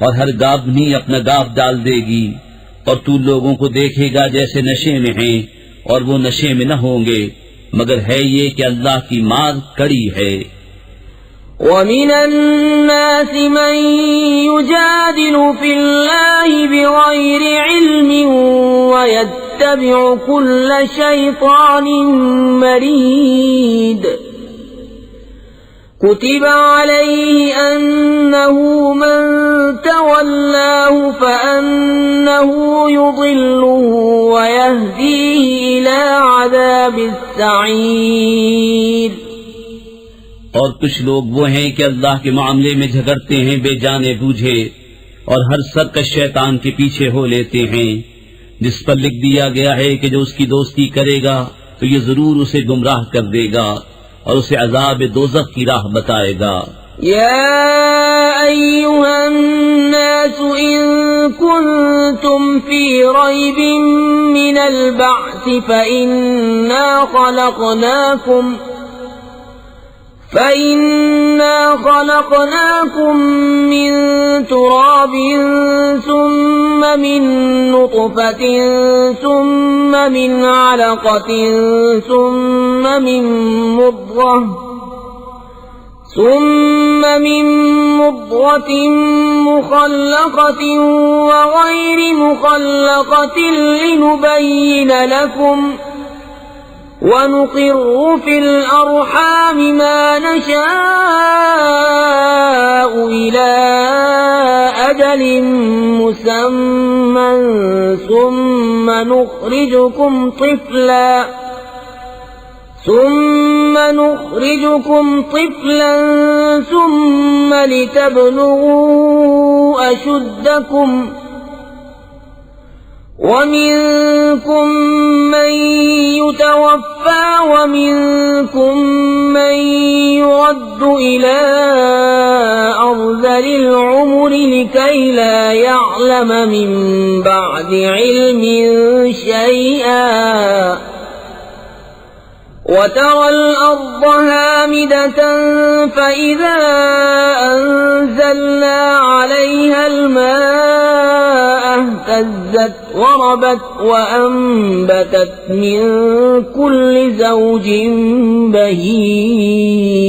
और हर गाभनी अपना गाभ डाल देगी और तू लोगों को देखेगा जैसे नशे में हैं और वो नशे में न होंगे, मगर है ये कि अल्लाह की मार कड़ी है। وَمِنَ النَّاسِ مَن يُجَادِلُ فِي اللَّهِ بِغَيْرِ عِلْمٍ وَيَتَّبِعُ كُلَّ شَيْطَانٍ مَرِيدٍ كُتِبَ عَلَيْهِ أَنَّهُ مَن تَوَلَّاهُ فَأَنَّهُ يُضِلُّهُ وَيَهْدِيهِ إِلَى عَذَابِ السَّعِيرِ। और कुछ लोग वो हैं कि अल्लाह के मामले में झगड़ते हैं बेजाने बूझे और हर सरकश शैतान के पीछे हो लेते हैं, जिस पर लिख दिया गया है कि जो उसकी दोस्ती करेगा तो ये जरूर उसे गुमराह कर देगा और उसे अज़ाब दोज़ख की राह बताएगा। या अय्युहन्नास इन कुंतुम फी रैबिन मिनल बअस فإنا خلقناكم من تراب ثم من نطفة ثم من علقة ثم من مضغة مخلقة وغير مخلقة لنبين لكم ونقر في الأرحام ما نشاء إلى أجل مسمى ثم نخرجكم طفلا ثم لتبلغوا أشدكم ومنكم من يتوفى ومنكم من يرد إلى أرذل العمر لكي لا يعلم من بعد علم شيئا وترى الأرض هامدة فإذا أنزلنا عليها الماء اهتزت وربت وأنبتت من كل زوج بهيج।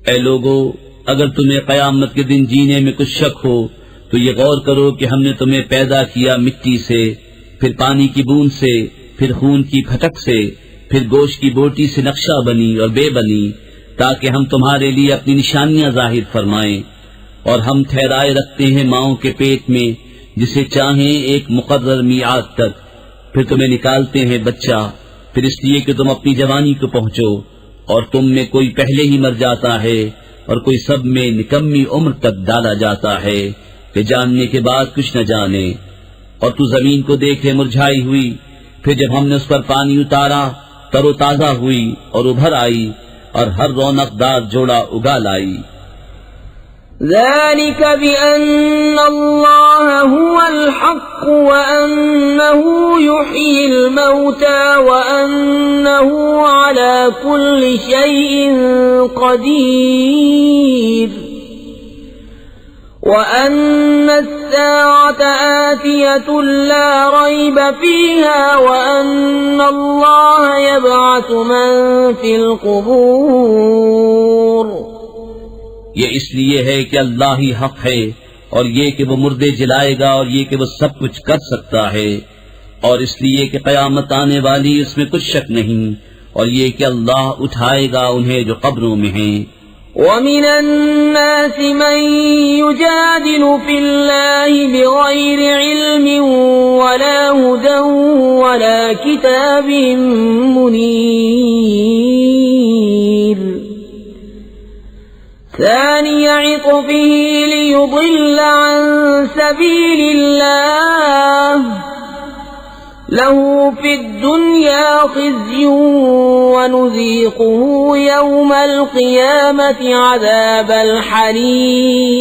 ऐ लोगो, अगर तुम्हें क़यामत के दिन जीने में कुछ शक हो तो ये गौर करो कि हमने तुम्हें पैदा किया मिट्टी से, फिर पानी की बूंद से, फिर खून की फटक से, फिर गोश्त की बोटी से नक्शा बनी और बे बनी, ताकि हम तुम्हारे लिए अपनी निशानियां जाहिर फरमाएं। और हम ठहराए रखते हैं माओं के पेट में जिसे चाहें एक मुकर्रर मियाद तक, फिर तुम्हें निकालते हैं बच्चा, फिर इसलिए कि तुम अपनी जवानी को पहुंचो, और तुम में कोई पहले ही मर जाता है और कोई सब में निकम्मी उम्र तक डाला जाता है कि जानने के बाद कुछ न जाने। और तू जमीन को देखे मुरझाई हुई, फिर जब हमने उस पर पानी उतारा तरोताजा हुई और उभर आई और हर रौनकदार जोड़ा उगा लाई। ذلك بأن الله هو الحق وأنه يحيي الموتى وأنه على كل شيء قدير وأن الساعة آتية لا ريب فيها وأن الله يبعث من في القبور। ये इसलिए है कि अल्लाह ही हक है और ये कि वो मुर्दे जिलाएगा और ये कि वो सब कुछ कर सकता है और इसलिए कि क़यामत आने वाली उसमें कुछ शक नहीं और ये कि अल्लाह उठाएगा उन्हें जो कब्रों में हैं। وَمِنَ النَّاسِ مَن يُجَادِلُ فِي اللَّهِ بِغَيْرِ عِلْمٍ وَلَا هُدًى وَلَا كِتَابٍ مُنِيرٍ ثَانِيَ عِطْفِهِ لِيُضِلَّ عَن سَبِيلِ اللَّهِ له في الدنيا خزي ونذيقه يوم القيامة عذاب الحريق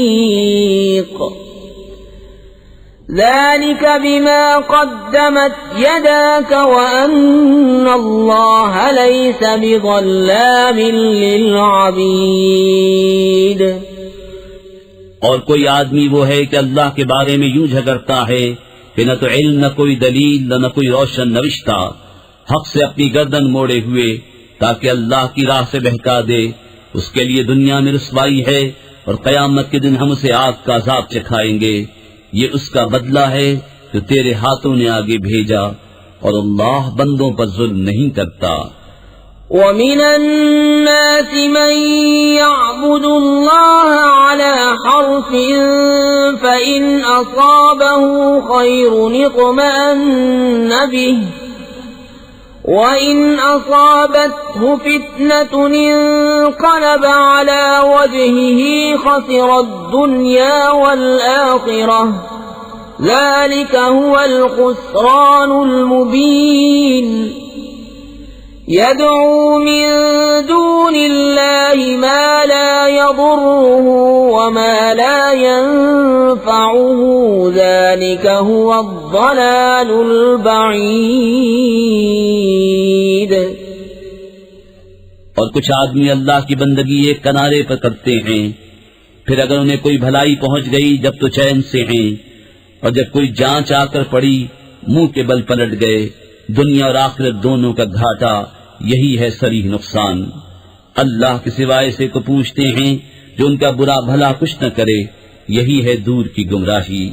ذلك بما قدمت يداك وأن الله ليس بظلام للعبيد। और कोई आदमी वो है कि अल्लाह के बारे में यूं झगड़ता है कि न तो इल्म, न कोई दलील, न कोई रोशन नविश्ता, हक से अपनी गर्दन मोड़े हुए ताकि अल्लाह की राह से बहका दे। उसके लिए दुनिया में रुसवाई है और क़यामत के दिन हम उसे आग का अज़ाब चखाएंगे। ये उसका बदला है जो तेरे हाथों ने आगे भेजा और अल्लाह बंदों पर जुल्म नहीं करता। وَمِنَ النَّاسِ مَن يَعْبُدُ اللَّهَ عَلَى حَرْفٍ فَإِنْ أَصَابَهُ خَيْرٌ اطْمَأَنَّ بِهِ وَإِنْ أَصَابَتْهُ فِتْنَةٌ انقَلَبَ عَلَى وَجْهِهِ خَسِرَ الدُّنْيَا وَالْآخِرَةَ ذَلِكَ هُوَ الْخُسْرَانُ الْمُبِينُ يدعو من دون الله ما لا يضره وما لا ينفعه ذلك هو الضلال البعيد। और कुछ आदमी अल्लाह की बंदगी एक किनारे पर करते हैं, फिर अगर उन्हें कोई भलाई पहुंच गई जब तो चैन से हैं और जब कोई जांच आकर पड़ी मुंह के बल पलट गए। दुनिया और आखिरत दोनों का घाटा यही है सरीह नुकसान। अल्लाह के सिवाय से को पूछते हैं जो उनका बुरा भला कुछ न करे, यही है दूर की गुमराही।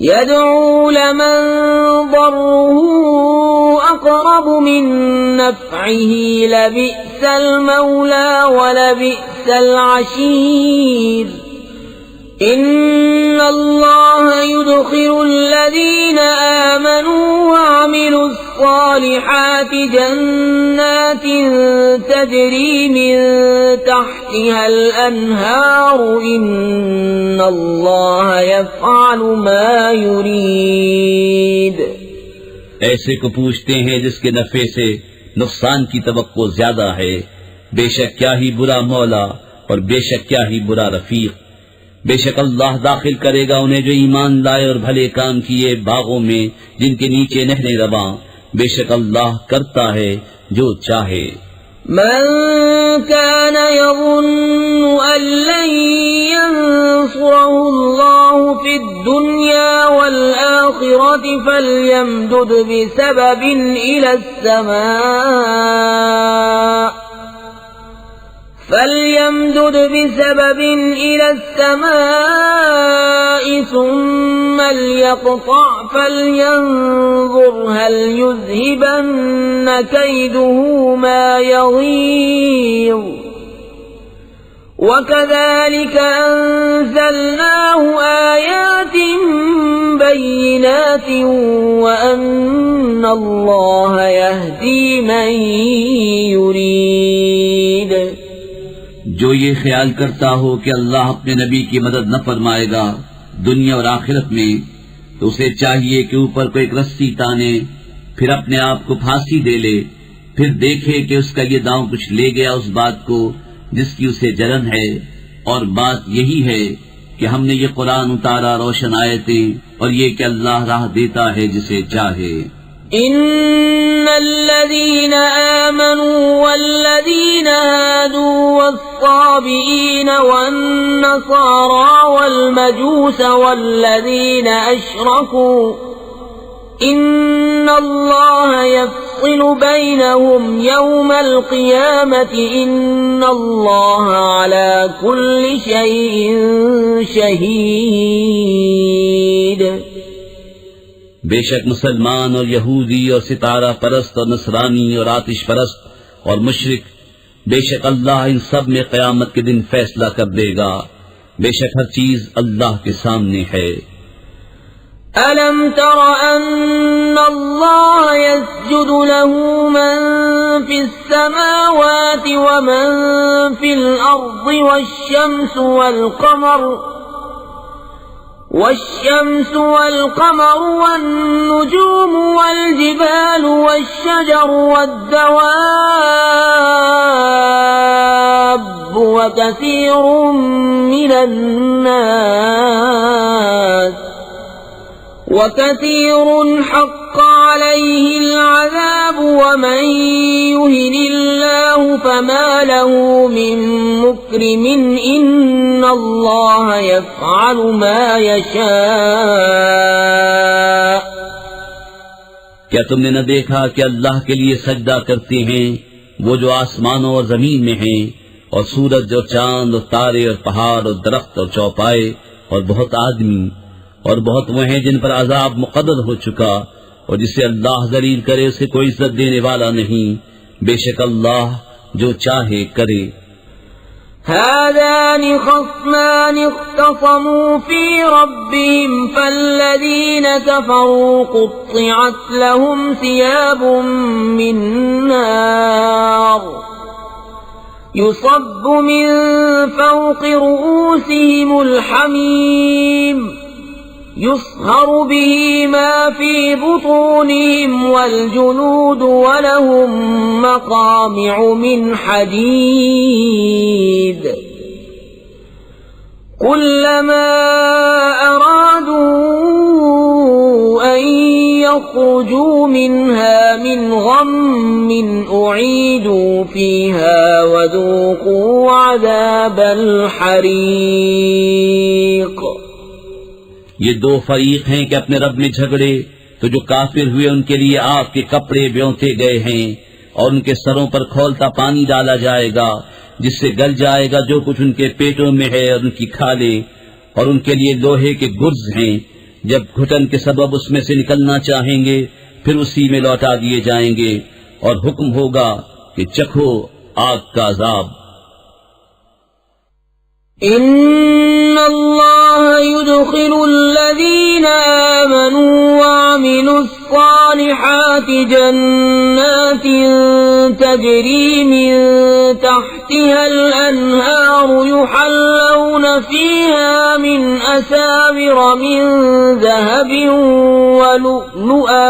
यदऊ लमन दर्रुहु अक़रब मिन नफ़इही लबिअसल मौला व लबिअसल अशीर। इन्नल्लाह युदखिलुल्लज़ीना आमनू व अमिलुस्सालिहाति जन्नातिन तजरी मिन तहतिहल अन्हार इन्नल्लाह यफ़अलु मा युरीद। ऐसे को पूछते हैं जिसके नफे से नुकसान की तवक्को ज्यादा है। बेशक क्या ही बुरा मौला और बेशक क्या ही बुरा रफीक। बेशक अल्लाह दाखिल करेगा उन्हें जो ईमान लाए और भले काम किए बागों में जिनके नीचे नहरें रवां। बेशक अल्लाह करता है जो चाहे। मन कान यज़ुन्नु अन लन यंसुरहु अल्लाहु फिद दुनिया वल आखिरति फलयमदुद बिसबबिन इलस السماء ثم ليقطع فلينظر هل يذهبن كيده ما يغيظ وكذلك أنزلناه آيات بينات وأن الله يهدي من يريد। जो ये ख्याल करता हो कि अल्लाह अपने नबी की मदद न फरमाएगा दुनिया और आखिरत में, तो उसे चाहिए कि ऊपर को एक रस्सी ताने, फिर अपने आप को फांसी दे ले, फिर देखे कि उसका ये दांव कुछ ले गया उस बात को जिसकी उसे जलन है। और बात यही है कि हमने ये कुरान उतारा रोशन आयतें और ये कि अल्लाह राह देता है जिसे चाहे। इन्नल्लज़ीना आमनू वल्लज़ीना हादू वस्साबिईन वन्नसारा वल्मजूस वल्लज़ीना अशरकू इन्नल्लाह يفصل بينهم يوم القيامة إن الله على كل شيء شهيد। बेशक मुसलमान और यहूदी और सितारा परस्त और नसरानी और आतिश परस्त और मुशरिक, बेशक अल्लाह इन सब में क़यामत के दिन फैसला कर देगा। बेशक हर चीज अल्लाह के सामने है। अलम तर अन्न अल्लाह यस्जुदु लहू मन फिस समावाति व मन फिल अर्दि والشمس والقمر والنجوم والجبال والشجر والدواب وكثير حق عليه العذاب ومن يهن الله فما له من مكرم إن الله يفعل ما يشاء। क्या तुमने न देखा कि अल्लाह के लिए सजदा करते हैं वो जो आसमानों और जमीन में हैं, और सूरज और चांद और तारे और पहाड़ और दरख्त और चौपाए और बहुत आदमी और बहुत वो हैं जिन पर अजाब मुक़द्दर हो चुका, और जिसे अल्लाह ज़लील करे उसे कोई इज्जत देने वाला नहीं। बेशक अल्लाह जो चाहे करे। हाज़ानि ख़स्मान इख़्तसमू फ़ी रब्बिहिम फ़ल्लज़ीन कफ़रू क़ुत्तिअत लहुम सियाबुम मिन नार युसब्बु मिन फ़ौक़ि रुऊसिहिमुल हमीम युस्हर बिही मा फी बुतूनिहिम वल्जुलूद वलहुम मक़ामिअु मिन हदीद कुल्लमा अरादू अन यख़्रुजू मिन्हा मिन गम्मिन उईदू फ़ीहा वज़ूक़ू अज़ाबल हरीक़। ये दो फरीक हैं कि अपने रब में झगड़े तो जो काफिर हुए उनके लिए आग के कपड़े ब्योंते गए हैं और उनके सरों पर खौलता पानी डाला जाएगा जिससे गल जाएगा जो कुछ उनके पेटों में है और उनकी खाले, और उनके लिए लोहे के गुर्ज हैं। जब घुटन के सबब उसमें से निकलना चाहेंगे फिर उसी में लौटा दिए जाएंगे, और हुक्म होगा कि चखो आग का अजाब। इन्नल्लाह युदखिलुल्लज़ीना आमनू वअमिलुस्सालिहाति जन्नातिन तजरी मिन तहतिहल अन्हारु युहल्लौना फीहा मिन असाविर मिन ज़हबिन वलुअलुआ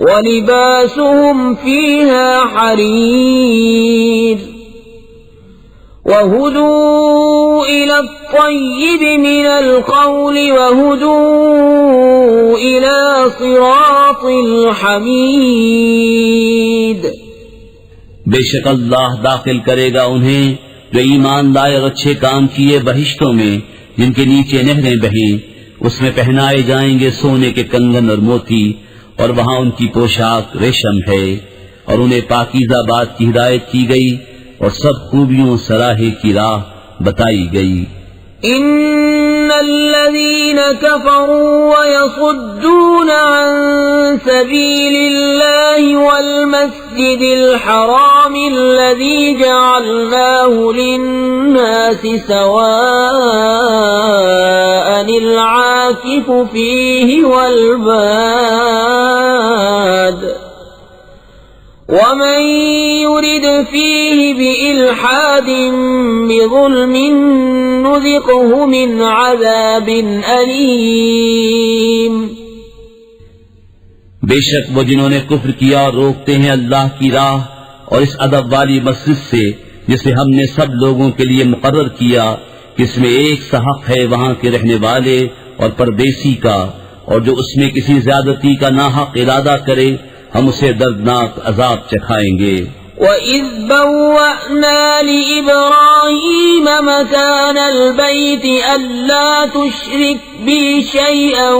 वलिबासुहुम फीहा हरीर वहुदू इला त्तय्यिब मिनल क़ौलि वहुदू इला सिरातिल हमीद। बेशक अल्लाह दाखिल करेगा उन्हें जो ईमान लाए और अच्छे काम किए बहिश्तों में जिनके नीचे नहरें बहें, उसमें पहनाए जाएंगे सोने के कंगन और मोती, और वहाँ उनकी पोशाक रेशम है, और उन्हें पाकीज़ा बात की हिदायत की गई और सब खूबियों सराहे की राह बताई गई। इन्नल्लज़ीन कफ़रू वयसुद्दून अन सबीलिल्लाहि वल मस्जिदिल हरामिल्लज़ी जअलनाहु लिन्नासि सवाअनिल आकिफु फ़ीहि वल बाद वमन युरिद फ़ीहि बिइल्हादिन बिज़ुल्मिन नुज़िक़हु मिन अज़ाबिन अलीम। बेशक वो जिन्होंने कुफ्र किया और रोकते हैं अल्लाह की राह और इस अदब वाली मस्जिद से जिसे हमने सब लोगों के लिए मुकर्रर किया कि इसमें एक सा हक है वहाँ के रहने वाले और परदेसी का, और जो उसमें किसी ज्यादती का नाहक इरादा करे हम उसे दर्दनाक अजाब चखाएंगे। वइज़ बव्वअना लिइब्राहीम मकानल बैति अल्ला तुश्रिक बी शैअन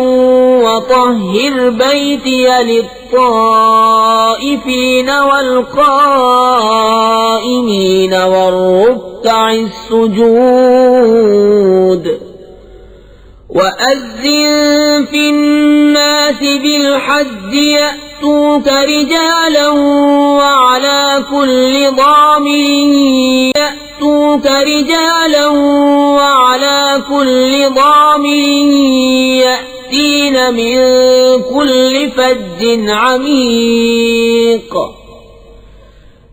वतह्हिर बैतिय लित्ताइफीन الطائفين والقائمين والركع السجود وأذن في الناس بالحج يأتوك رجالا وعلى كل ضامر يأتين من كل فج عميق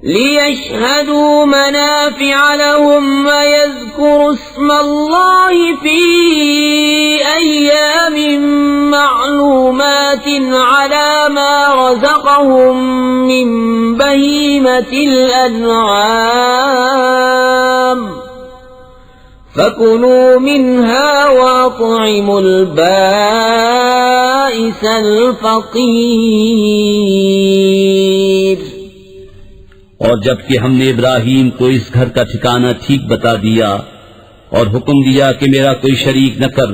ليشهدوا منافع لهم ويذكروا اسم الله في أيام معلومات على ما رزقهم من بهيمة الأنعام فكلوا منها وأطعموا البائس الفقير। और जबकि हमने इब्राहीम को इस घर का ठिकाना ठीक बता दिया और हुक्म दिया कि मेरा कोई शरीक न कर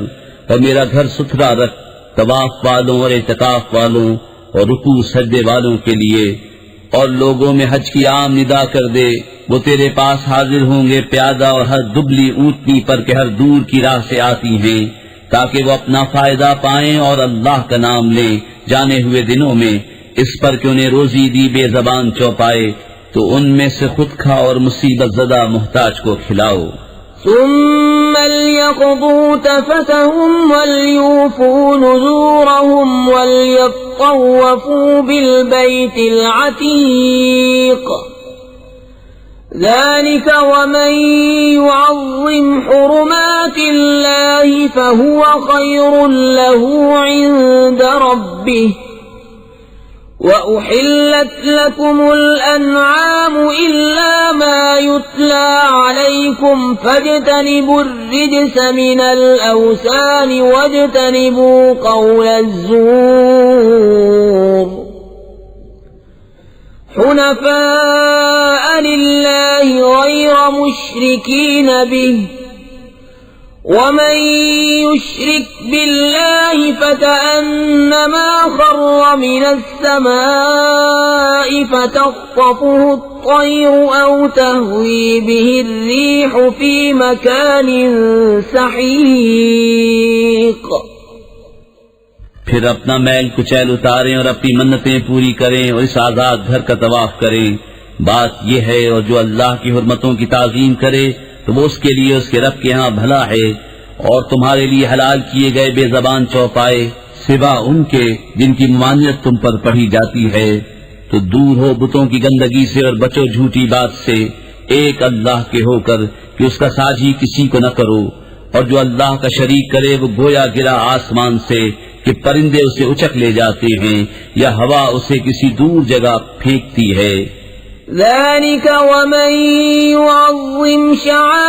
और मेरा घर सुथरा रख तवाफ वालों और इत्काफ वालों और रुकू सजदे वालों के लिए, और लोगों में हज की आम निदा कर दे, वो तेरे पास हाजिर होंगे प्यादा और हर दुबली ऊंटनी पर के हर दूर की राह से आती हैं, ताकि वो अपना फायदा पाएं और अल्लाह का नाम लें जाने हुए दिनों में, इस पर कि उन्हें रोजी दी बेजबान चौपाए, तो उनमें से खुद खा और मुसीबत ज़दा मुहताज को खिलाओ। ثم ليقضوا تفتهم وليوفوا نذورهم وليطوفوا بالبيت العتيق ذلك ومن يعظم حرمات الله فهو خير له عند ربه وأحلت لكم الأنعام إلا ما يتلى عليكم فاجتنبوا الرجس من الأوثان واجتنبوا قول الزور حنفاء لله غير مشركين به ومن يشرك بالله فكأنما خر من السماء فتخطفه الطير أو تهوي به الريح في مكان سحيق। फिर अपना मैल कुचैल उतारें और अपनी मन्नतें पूरी करें और इस आजाद घर का तवाफ करें। बात यह है, और जो अल्लाह की हुर्मतों की ताज़ीम करे तो वो उसके लिए उसके रब के यहाँ भला है। और तुम्हारे लिए हलाल किए गए बेजबान चौपाए सिवा उनके जिनकी ममानियत तुम पर पढ़ी जाती है, तो दूर हो बुतों की गंदगी से और बचो झूठी बात से, एक अल्लाह के होकर कि उसका साझी किसी को न करो। और जो अल्लाह का शरीक करे वो गोया गिरा आसमान से कि परिंदे उसे उचक ले जाते हैं या हवा उसे किसी दूर जगह फेंकती है। ذلك ومن يعظم شعائر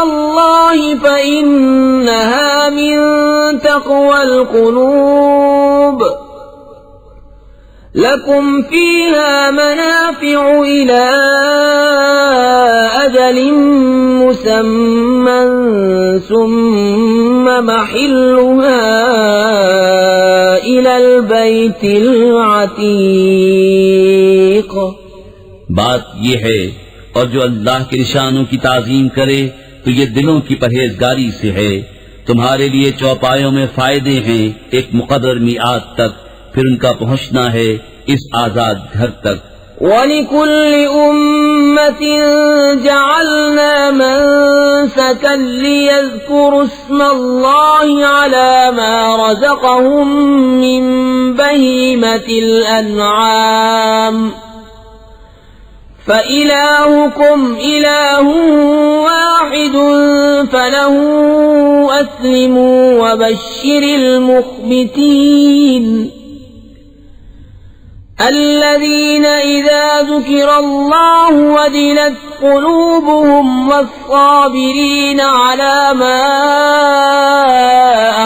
الله فإنها من تقوى القلوب لكم فيها منافع إلى أجل مسمى ثم محلها إلى البيت العتيق। बात ये है, और जो अल्लाह के निशानों की ताजीम करे तो ये दिलों की परहेजगारी से है। तुम्हारे लिए चौपायों में फायदे हैं एक मुकद्दर मिआद तक, फिर उनका पहुंचना है इस आजाद घर तक। وَلِكُلِّ أُمَّةٍ جَعَلْنَا مَنسَكًا لِيَذْكُرُوا اسْمَ اللَّهِ عَلَى مَا رَزَقَهُم مِّن بَهِيمَةِ الْأَنْعَامِ فَإِلَٰهُكُمْ إِلَٰهٌ وَاحِدٌ فَلَهُ أَسْلِمُوا وَبَشِّرِ الْمُخْبِتِينَ الذين إذا ذكر الله وجلت قلوبهم والصابرين على ما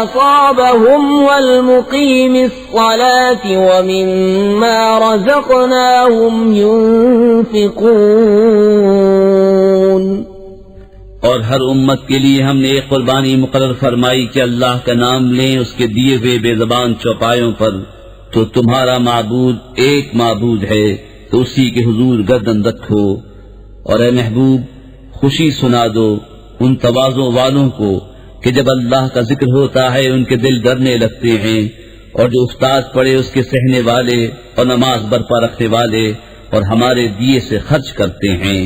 أصابهم والمقيم الصلاة ومما رزقناهم ينفقون। और हर उम्मत के लिए हमने एक कुर्बानी मुकर्रर फरमाई कि अल्लाह का नाम लें उसके दिए हुए बेज़बान चौपायों पर, तो तुम्हारा माबूद एक माबूद है, तो उसी के हुजूर गर्दन रखो। और ए महबूब, खुशी सुना दो उन तवाज़ो वालों को कि जब अल्लाह का जिक्र होता है उनके दिल डरने लगते हैं, और जो उस्ताद पड़े उसके सहने वाले और नमाज बरपा रखने वाले और हमारे दिए से खर्च करते हैं।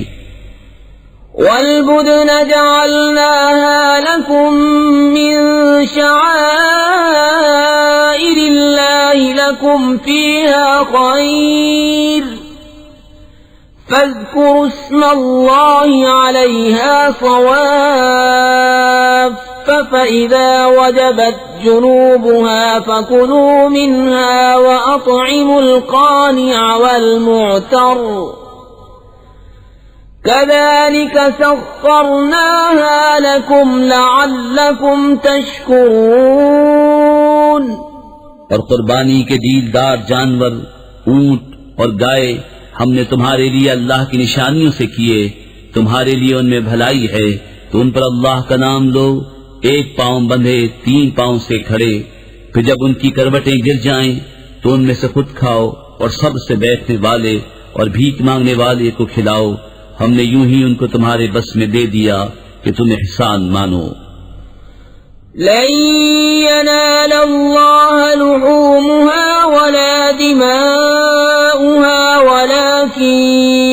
वल्बुदन जअलनाहा लकुम मिन शआइरिल्लाहि लकुम फीहा खैर फज़्कुरु इस्मल्लाहि अलैहा सवाफ़ फ़इज़ा वजबत जुनूबुहा फ़कुलू मिन्हा वअطعिमुल क़ानिअ वल मुअतर कज़ालिक सख़्ख़रनाहा लकुम लअल्लकुम तशकुरून। और कुर्बानी के दीलदार जानवर ऊंट और गाय हमने तुम्हारे लिए अल्लाह की निशानियों से किए, तुम्हारे लिए उनमें भलाई है, तो उन पर अल्लाह का नाम लो, एक पांव बंधे 3 पांव से खड़े, फिर जब उनकी करवटें गिर जाएं तो उनमें से खुद खाओ और सबसे बैठने वाले और भीख मांगने वाले को खिलाओ। हमने यूं ही उनको तुम्हारे बस में दे दिया कि तुम एहसान मानो। लन यनालल्लाह लुहूमुहा वला दिमाउहा वलाकिन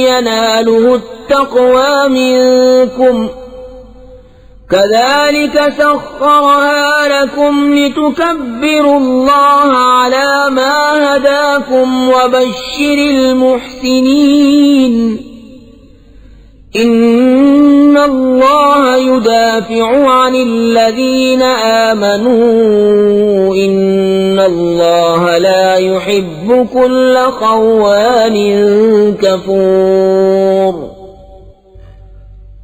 यनालुहु अत्तक़वा मिनकुम कज़ालिक सख़्ख़रहा लकुम लितुकब्बिरुल्लाह अला मा हदाकुम वबश्शिरिल मुहसिनीन। इन्नल्लाह युदाफ़िउ अनिल्लज़ीन आमनू इन्नल्लाह ला युहिब्बु कुल्ल ख़व्वानिन कफ़ूर।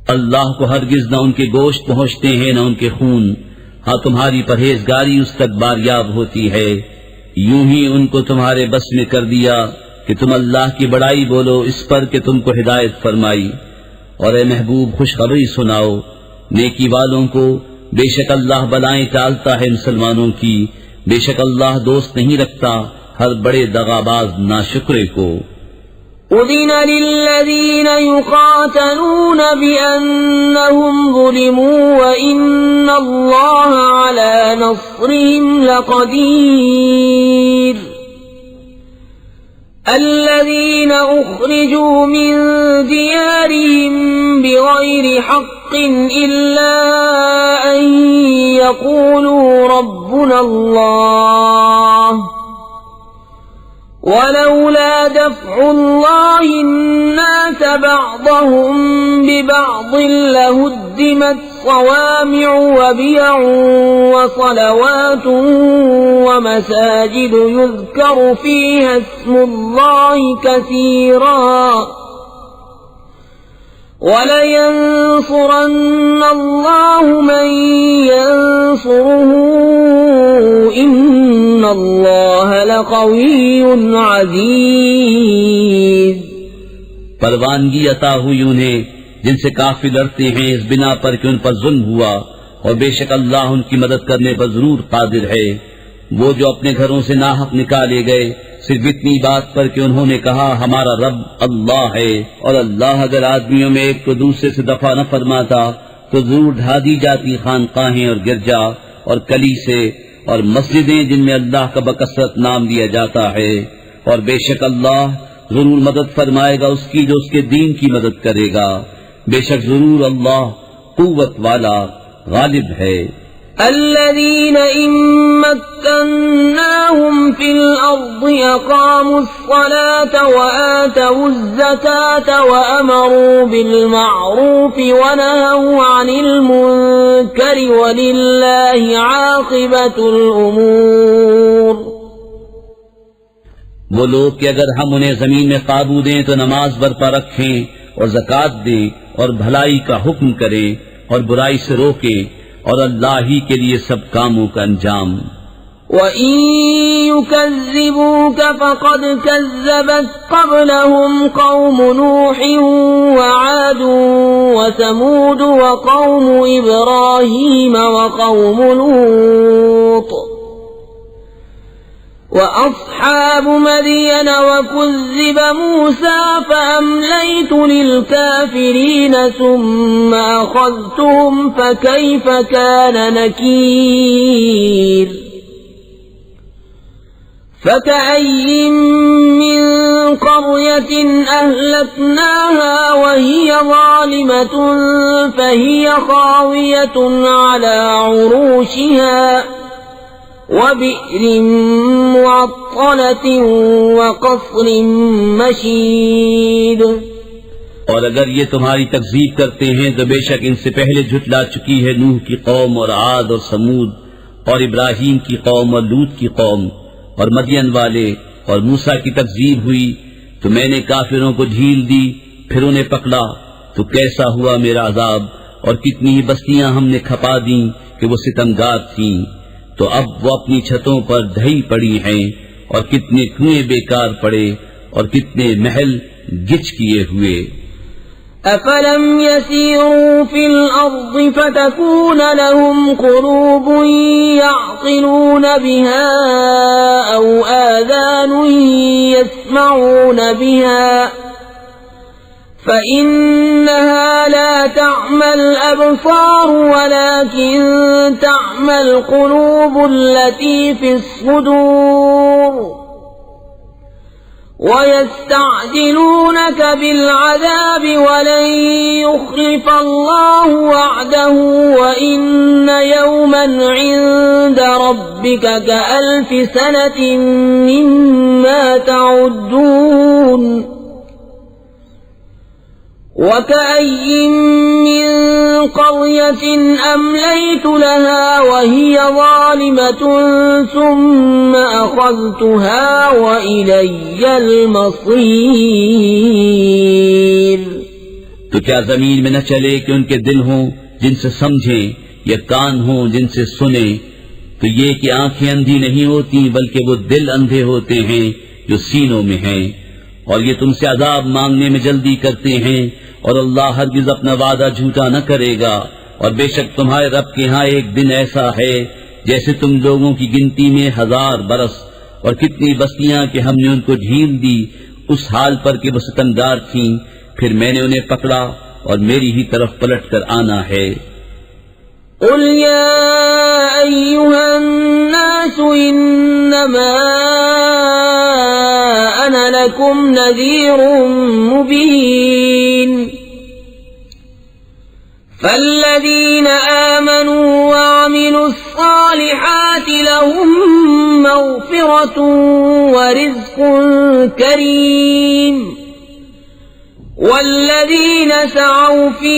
अल्लाह को हरगिज न उनके गोश्त पहुँचते हैं न उनके खून, हाँ तुम्हारी परहेजगारी उस तक बारियाब होती है। यूं ही उनको तुम्हारे बस में कर दिया कि तुम अल्लाह की बड़ाई बोलो इस पर कि तुमको हिदायत फरमाई। और ए महबूब, खुशखबरी सुनाओ नेकी वालों को, बेशक अल्लाह बलाएं टालता है मुसलमानों की, बेशक अल्लाह दोस्त नहीं रखता हर बड़े दगाबाज नाशुक्रे को। उज़िन लिल्लज़ीन युक़ातलून बिअन्नहुम ज़ुलिमू व इन्नल्लाह अला नस्रिहिम लक़दीर। الذين أخرجوا من ديارهم بغير حق إلا أن يقولوا ربنا الله ولولا دفع الله الناس بعضهم ببعض لهدمت صوامع وبيع وصلوات ومساجد يذكر فيها اسم الله كثيرا ولينصرن الله من ينصره إن الله लक़विय्युन अज़ीज़। परवानगी अता हुई उन्हें जिनसे काफी लड़ते हैं इस बिना पर कि उन पर जुल्म हुआ, और बेशक अल्लाह उनकी मदद करने पर जरूर कादिर है। वो जो अपने घरों से नाहक निकाले गए सिर्फ इतनी बात पर कि उन्होंने कहा हमारा रब अल्लाह है, और अल्लाह अगर आदमियों में एक को दूसरे से दफा न फरमाता तो जरूर ढा दी जाती खानकाहें और गिरजा और कलीसे और मस्जिदें जिनमें अल्लाह का बकसरत नाम लिया जाता है। और बेशक अल्लाह जरूर मदद फरमाएगा उसकी जो उसके दीन की मदद करेगा। बेशक जरूर अल्लाह कुव्वत वाला गालिब है। الذين إن مكناهم في الأرض أقاموا الصلاة وآتوا الزكاة وأمروا بالمعروف ونهوا عن المنكر ولله عاقبة الأمور। वो लोग कि अगर हम उन्हें जमीन में काबू दें तो नमाज बरपा रखें और ज़कात दें और भलाई का हुक्म करें और बुराई से रोकें, और अल्लाह ही के लिए सब कामों का अंजाम। وَإِن يُكَذِّبُوكَ فَقَدْ كَذَّبَتْ قَبْلَهُمْ قَوْمُ نُوحٍ وَعَادٌ وَثَمُودُ وَقَوْمُ إِبْرَاهِيمَ وَقَوْمُ لُوطٍ وَأَصْحَابُ مَدْيَنَ وَكُذِّبَ مُوسَى فَأَمْلَيْتُ لِلْكَافِرِينَ ثُمَّ أَخَذْتُهُمْ فَكَيْفَ كَانَ نَكِيرِ فَكَأَيٍّ مِّن قَرْيَةٍ أَهْلَكْنَاهَا وَهِيَ ظَالِمَةٌ فَهِيَ خَاوِيَةٌ عَلَى عُرُوشِهَا وَبِئْرٍ مُّعَطَّلَةٍ وَقَصْرٍ مَّشِيدٍ। और अगर ये तुम्हारी तकज़ीब करते हैं तो बेशक इनसे पहले झुटला चुकी है नूह की कौम और आद और समूद और इब्राहीम की कौम और लूत की कौम और मदियन वाले, और मूसा की तकज़ीब हुई तो मैंने काफिरों को ढील दी, फिर उन्हें पकड़ा तो कैसा हुआ मेरा अज़ाब, और कितनी ही बस्तियां हमने खपा दी कि वो सितमगार थीं। तो अब वो अपनी छतों पर ढही पड़ी हैं, और कितने कुएं बेकार पड़े और कितने महल गिच किए हुए। أَفَلَمْ يَسِيرُوا فِي الْأَرْضِ فَتَكُونَ لَهُمْ قُلُوبٌ يَعْقِلُونَ بِهَا أَوْ آذَانٌ يَسْمَعُونَ بِهَا فَإِنَّهَا لَا تَعْمَى الْأَبْصَارُ وَلَكِن تَعْمَى الْقُلُوبُ الَّتِي فِي الصُّدُورِ وَيَسْتَعْجِلُونَكَ بِالْعَذَابِ وَلَن يُخْلِفَ اللَّهُ وَعْدَهُ وَإِنَّ يَوْمًا عِندَ رَبِّكَ كَأَلْفِ سَنَةٍ مِّمَّا تَعُدُّونَ وَكَأَيٍّ مِّن قَرْيَةٍ أَمْلَيْتُ لَهَا وَهِيَ ظَالِمَةٌ ثُمَّ أَخَذْتُهَا وَإِلَيَّ الْمَصِيرُ। तो क्या जमीन में न चले कि उनके दिल हों जिनसे समझें, या कान हों जिनसे सुने? तो ये कि आंखें अंधी नहीं होती बल्कि वो दिल अंधे होते हैं जो सीनों में हैं। और ये तुमसे अजाब मांगने में जल्दी करते हैं, और अल्लाह हरगिज अपना वादा झूठा न करेगा। और बेशक तुम्हारे रब के यहाँ एक दिन ऐसा है जैसे तुम लोगों की गिनती में 1000 बरस, और कितनी बस्तियां कि हमने उनको ढील दी उस हाल पर कि वो सितमगार थीं, फिर मैंने उन्हें पकड़ा और मेरी ही तरफ पलट कर आना है। قُلْ يَا أَيُّهَا النَّاسُ إِنَّمَا أَنَا لَكُمْ نَذِيرٌ مُبِينٌ فَالَّذِينَ آمَنُوا وَعَمِلُوا الصَّالِحَاتِ لَهُم مَّغْفِرَةٌ وَرِزْقٌ كَرِيمٌ وَالَّذِينَ سَعَوْا فِي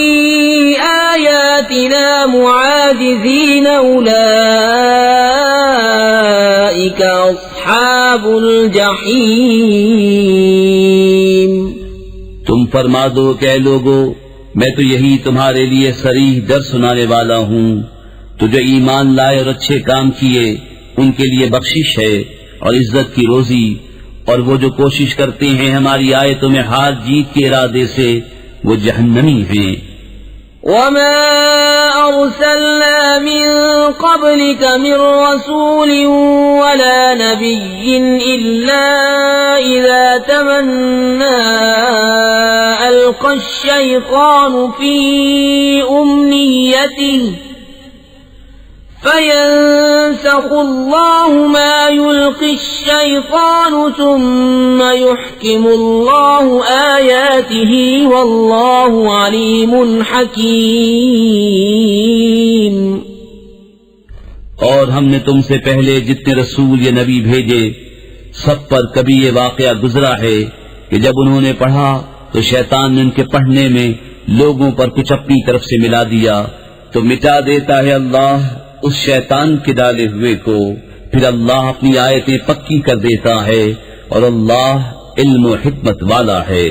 آيَاتِنَا مُعَاجِزِينَ أُولَئِكَ أَصْحَابُ الْجَحِيمِ। तुम फरमा दो कि ऐ लोगो, मैं तो यही तुम्हारे लिए सरीह डर सुनाने वाला हूँ। तो जो ईमान लाए और अच्छे काम किए उनके लिए बख्शिश है और इज्जत की रोजी, और वो जो कोशिश करते हैं हमारी आयतों में हार जीत के इरादे से वो जहन्नमी हैं। وَمَا أَرْسَلْنَا مِن قَبْلِكَ مِن رَّسُولٍ وَلَا نَبِيٍّ إِلَّا إِذَا تَمَنَّىٰ أَلْقَى الشَّيْطَانُ فِي أُمْنِيَّتِهِ فَيَنسَخُ اللَّهُ مَا يُلْقِي الشَّيْطَانُ ثُمَّ يُحْكِمُ اللَّهُ آيَاتِهِ وَاللَّهُ عَلِيمٌ حَكِيمٌ। और हमने तुमसे पहले जितने रसूल या नबी भेजे सब पर कभी ये वाकया गुजरा है कि जब उन्होंने पढ़ा तो शैतान ने उनके पढ़ने में लोगों पर कुछ अपनी तरफ से मिला दिया, तो मिटा देता है अल्लाह उस शैतान के डाले हुए को, फिर अल्लाह अपनी आयतें पक्की कर देता है और अल्लाह इल्म और हिकमत वाला है।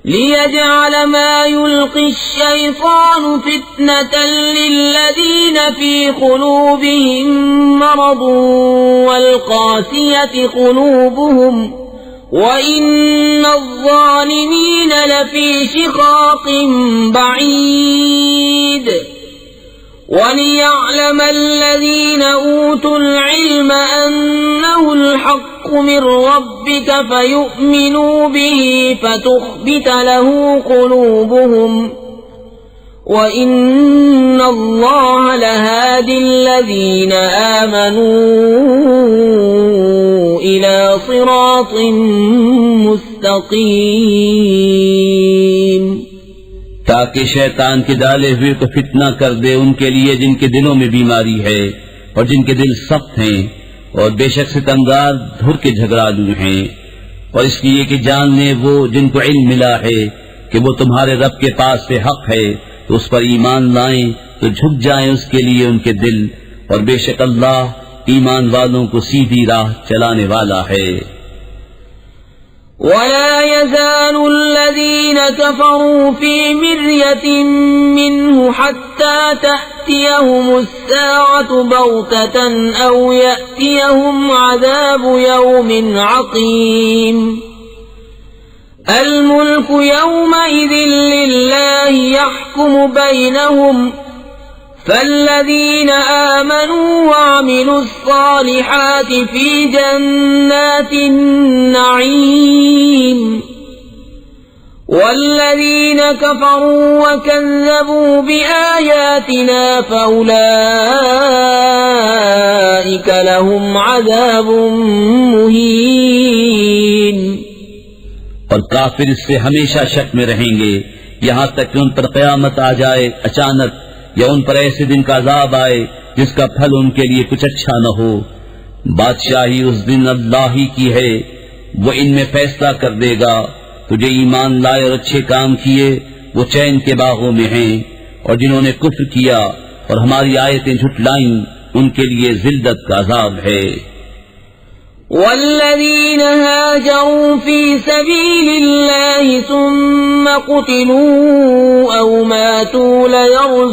ليجعل ما يلقي الشيطان فتنة للذين في قلوبهم مرض والقاسية قلوبهم وإن الظالمين لفي شقاق بعيد وليعلم الذين أوتوا العلم أنه الحق من ربك فيؤمنوا به فتخبت له قلوبهم وإن الله لهادي الذين آمنوا إلى صراط مستقيم ताकि शैतान के डाले हुए को फितना कर दे उनके लिए जिनके दिलों में बीमारी है और जिनके दिल सख्त हैं और बेशक सितमगार धुर के झगड़ालू हैं, और इसलिए कि जान ले वो जिनको इल्म मिला है कि वो तुम्हारे रब के पास से हक है तो उस पर ईमान लाएं तो झुक जाएं उसके लिए उनके दिल, और बेशक अल्लाह ईमान वालों को सीधी राह चलाने वाला है। ولا يزال الذين كفروا في مرية منه حتى تأتيهم الساعة بغتة أو يأتيهم عذاب يوم عقيم الملك يومئذ لله يحكم بينهم فالذين آمنوا وعملوا الصالحات في جنات النعيم والذين كفروا وكذبوا بآياتنا فأولئك لهم عذاب مهين। और काफिर इससे हमेशा शक में रहेंगे यहाँ तक कि उन पर क़यामत आ जाए अचानक, या उन पर ऐसे दिन का अजाब आए जिसका फल उनके लिए कुछ अच्छा न हो। बादशाही उस दिन अल्लाह ही की है, वो इनमें फैसला कर देगा। तुझे ईमान लाए और अच्छे काम किए वो चैन के बागों में हैं, और जिन्होंने कुफ्र किया और हमारी आयतें झुटलाईं उनके लिए जिल्लत का अजाब है। والذين هاجروا في سبيل الله ثم قتلوا أو ماتوا ليرزقنهم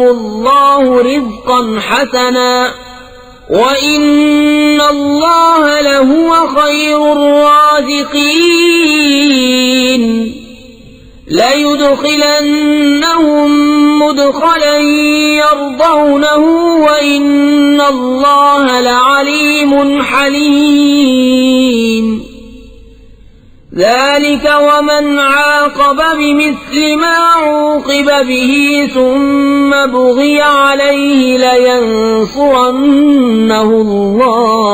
الله رزقا حسنا وإن الله لهو خير الرازقين ليدخلنهم مدخلا يرضونه وإن الله لعليم حليم ذلك ومن عاقب بمثل ما عوقب به ثم بغي عليه لينصرنه الله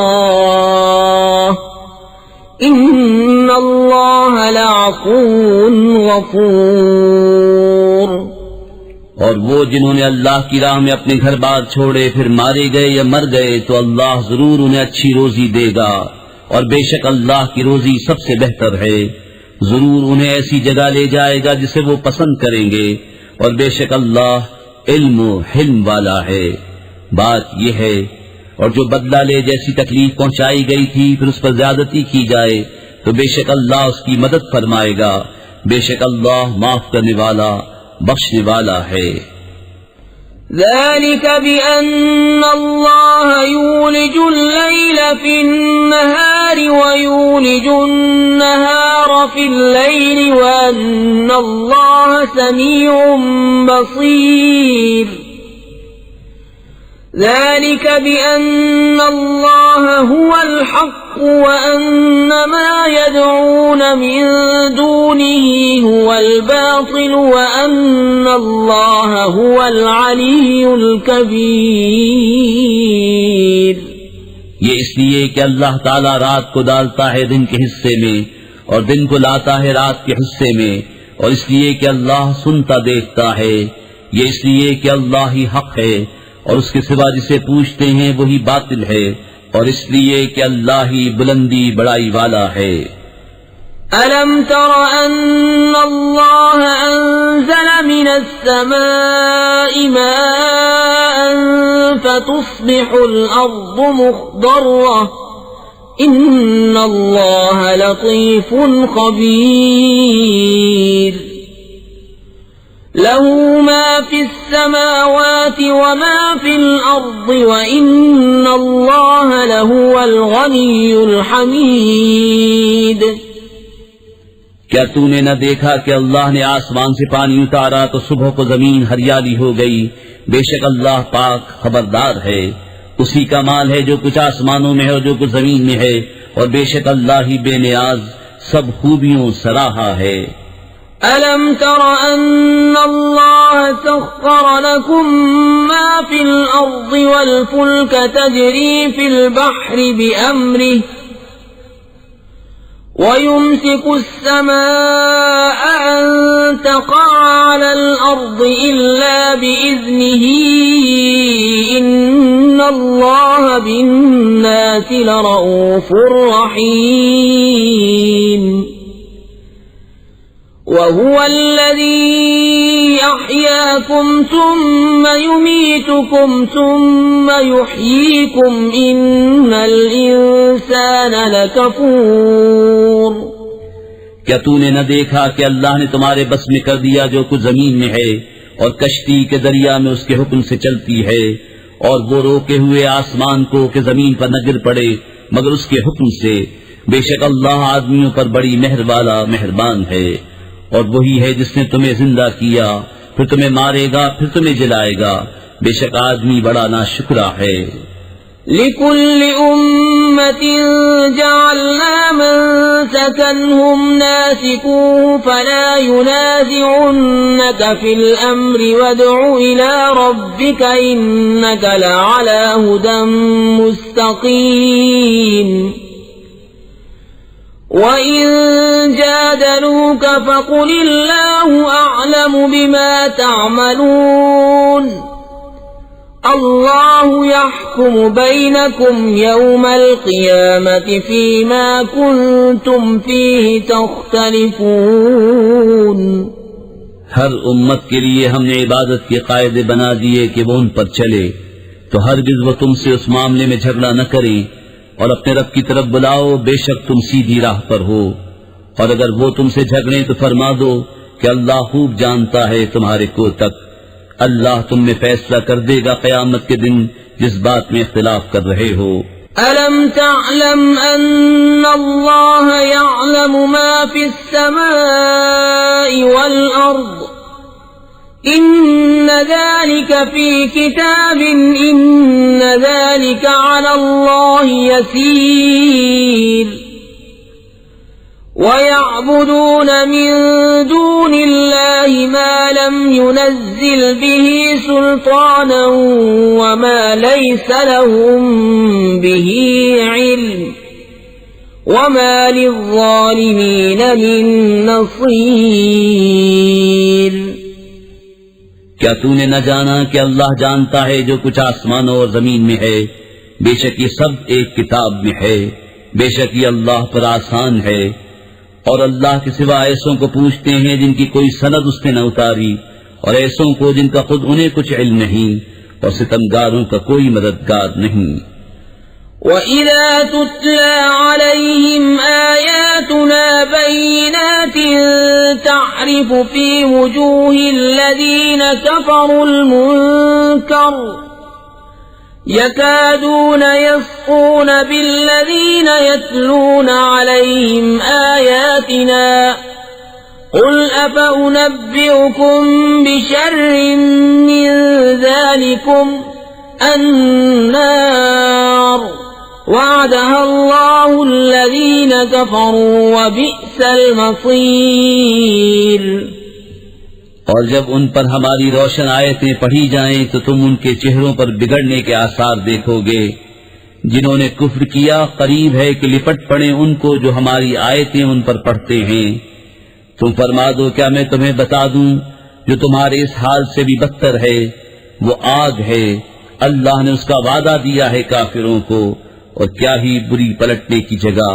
إن الله लअफ़ू गफ़ूर। और वो जिन्होंने अल्लाह की राह में अपने घर बार छोड़े फिर मारे गए या मर गए तो अल्लाह जरूर उन्हें अच्छी रोजी देगा, और बेशक अल्लाह की रोजी सबसे बेहतर है। जरूर उन्हें ऐसी जगह ले जाएगा जिसे वो पसंद करेंगे, और बेशक अल्लाह इल्म हिल्म वाला है। बात यह है, और जो बदला ले जैसी तकलीफ पहुंचाई गई थी फिर उस पर ज्यादती की जाए तो बेशक अल्लाह उसकी मदद फरमाएगा। बेशक अल्लाह माफ करने वाला बख्शने वाला है। ذلك بأن الله يولج الليل في النهار ويولج النهار في الليل وأن الله سميع بصير ذلك بأن الله هو الحق وأن ما يدعون من دونه هو الباطل وأن الله هو العلي الكبير। ये इसलिए कि अल्लाह ताला रात को डालता है दिन के हिस्से में और दिन को लाता है रात के हिस्से में, और इसलिए कि अल्लाह सुनता देखता है। ये इसलिए कि अल्लाह ही हक है और उसके सिवा जिसे पूछते हैं वही बातिल है, और इसलिए कि अल्लाह ही बुलंदी बड़ाई वाला है। अलम तर अन्न अल्लाह अंज़ल मिनस समाई माअन फतुस्बिहुल अर्दु मुख़्दर्रह इन्नल्लाह लतीफुन खबीर लहू मा फिस समावाति व मा फिल अर्दि व इन्नल्लाह लहुवल गनियुल हमीद। क्या तूने न देखा कि अल्लाह ने आसमान से पानी उतारा तो सुबह को जमीन हरियाली हो गई। बेशक अल्लाह पाक खबरदार है। उसी का माल है जो कुछ आसमानों में है और जो कुछ जमीन में है, और बेशक अल्लाह ही बेनियाज सब खूबियों सराहा है। अलम तर अन्नल्लाह सख्खर लकुम मा फिल अर्दि वल फुल्क तजरी फिल बहरि बिअम्रिहि वयुम्सिकु अस्समाअ अन तक़अ अलल अर्दि इल्ला बिइज़्निहि इन्नल्लाह बिन्नासि लरऊफ़ुर रहीम। वहुव अल्लज़ी अह्याकुम सुम्मा युमीतुकुम सुम्मा युह्यीकुम इन्नल इंसान लकफूर। क्या तूने न देखा कि अल्लाह ने तुम्हारे बस में कर दिया जो कुछ जमीन में है, और कश्ती के दरिया में उसके हुक्म से चलती है, और वो रोके हुए आसमान को कि जमीन पर न गिर पड़े मगर उसके हुक्म से। बेशक अल्लाह आदमियों पर बड़ी मेहर वाला मेहरबान है। और वही है जिसने तुम्हें जिंदा किया, फिर तुम्हें मारेगा, फिर तुम्हें जिलाएगा। बेशक आदमी बड़ा नाशुक्रा है। लिकुल्लि उम्मतिन जअलना मनसकन हुम नासिकूहु फला युनाज़िउन्नक फिल अम्रि वद्'उ इला रब्बिका इन्नका लअला हुदन मुस्तक़ीम। वइन जादलूक फकुलिल्लाहु अअलमु बिमा तअमलून। अल्लाहु यहकुमु बैनकुम यौमल क़ियामति फ़ीमा कुन्तुम फ़ीहि तख्तलिफ़ून। हर उम्मत के लिए हमने इबादत के कायदे बना दिए कि वो उन पर चले, तो हरगिज़ वो तुमसे उस मामले में झगड़ा न करें, और अपने रब की तरफ बुलाओ, बेशक तुम सीधी राह पर हो। और अगर वो तुमसे झगड़े तो फरमा दो कि अल्लाह खूब जानता है तुम्हारे को तक। अल्लाह तुम में फैसला कर देगा क़यामत के दिन जिस बात में इख्तिलाफ कर रहे हो। अलम तअलम अन्नल्लाह यअलमु मा फिस समाइ वल अर्द इन्न ज़ालिका फ़ी किताबिन इन्न ज़ालिका अलल्लाहि यसीर। वयअबुदून मिन दूनिल्लाहि मा लम युनज़्ज़िल बिही सुल्तानन वमा लैसा लहुम बिही इल्म वमा लिज़्ज़ालिमीन मिन नसीर। क्या तूने न जाना कि अल्लाह जानता है जो कुछ आसमानों और जमीन में है। बेशक ये सब एक किताब में है। बेशक ये अल्लाह पर आसान है। और अल्लाह के सिवा ऐसों को पूछते हैं जिनकी कोई सनद उसने न उतारी, और ऐसों को जिनका खुद उन्हें कुछ इल्म नहीं, और सितमगारों का कोई मददगार नहीं। वइज़ा तुतला अलैहिम आयातुना बय्यिनातिन तअरिफु फी वुजूहिल्लज़ीना कफ़रुल मुनकर यकादून यस्क़ून बिल्लज़ीन यत्लून अलैहिम आयातिना क़ुल अफ़उनब्बिउकुम बिशर्रिन मिन ज़ालिकुम अन्नार वअदहा अल्लाहु अल्लज़ीन कफ़रू वबि'सल मसीर। और जब उन पर हमारी रोशन आयतें पढ़ी जाएं तो तुम उनके चेहरों पर बिगड़ने के आसार देखोगे। जिन्होंने कुफ्र किया करीब है कि लिपट पड़े उनको जो हमारी आयतें उन पर पढ़ते हैं। तुम फरमा दो, क्या मैं तुम्हें बता दूं जो तुम्हारे इस हाल से भी बदतर है? वो आग है। अल्लाह ने उसका वादा दिया है काफिरों को, और क्या ही बुरी पलटने की जगह।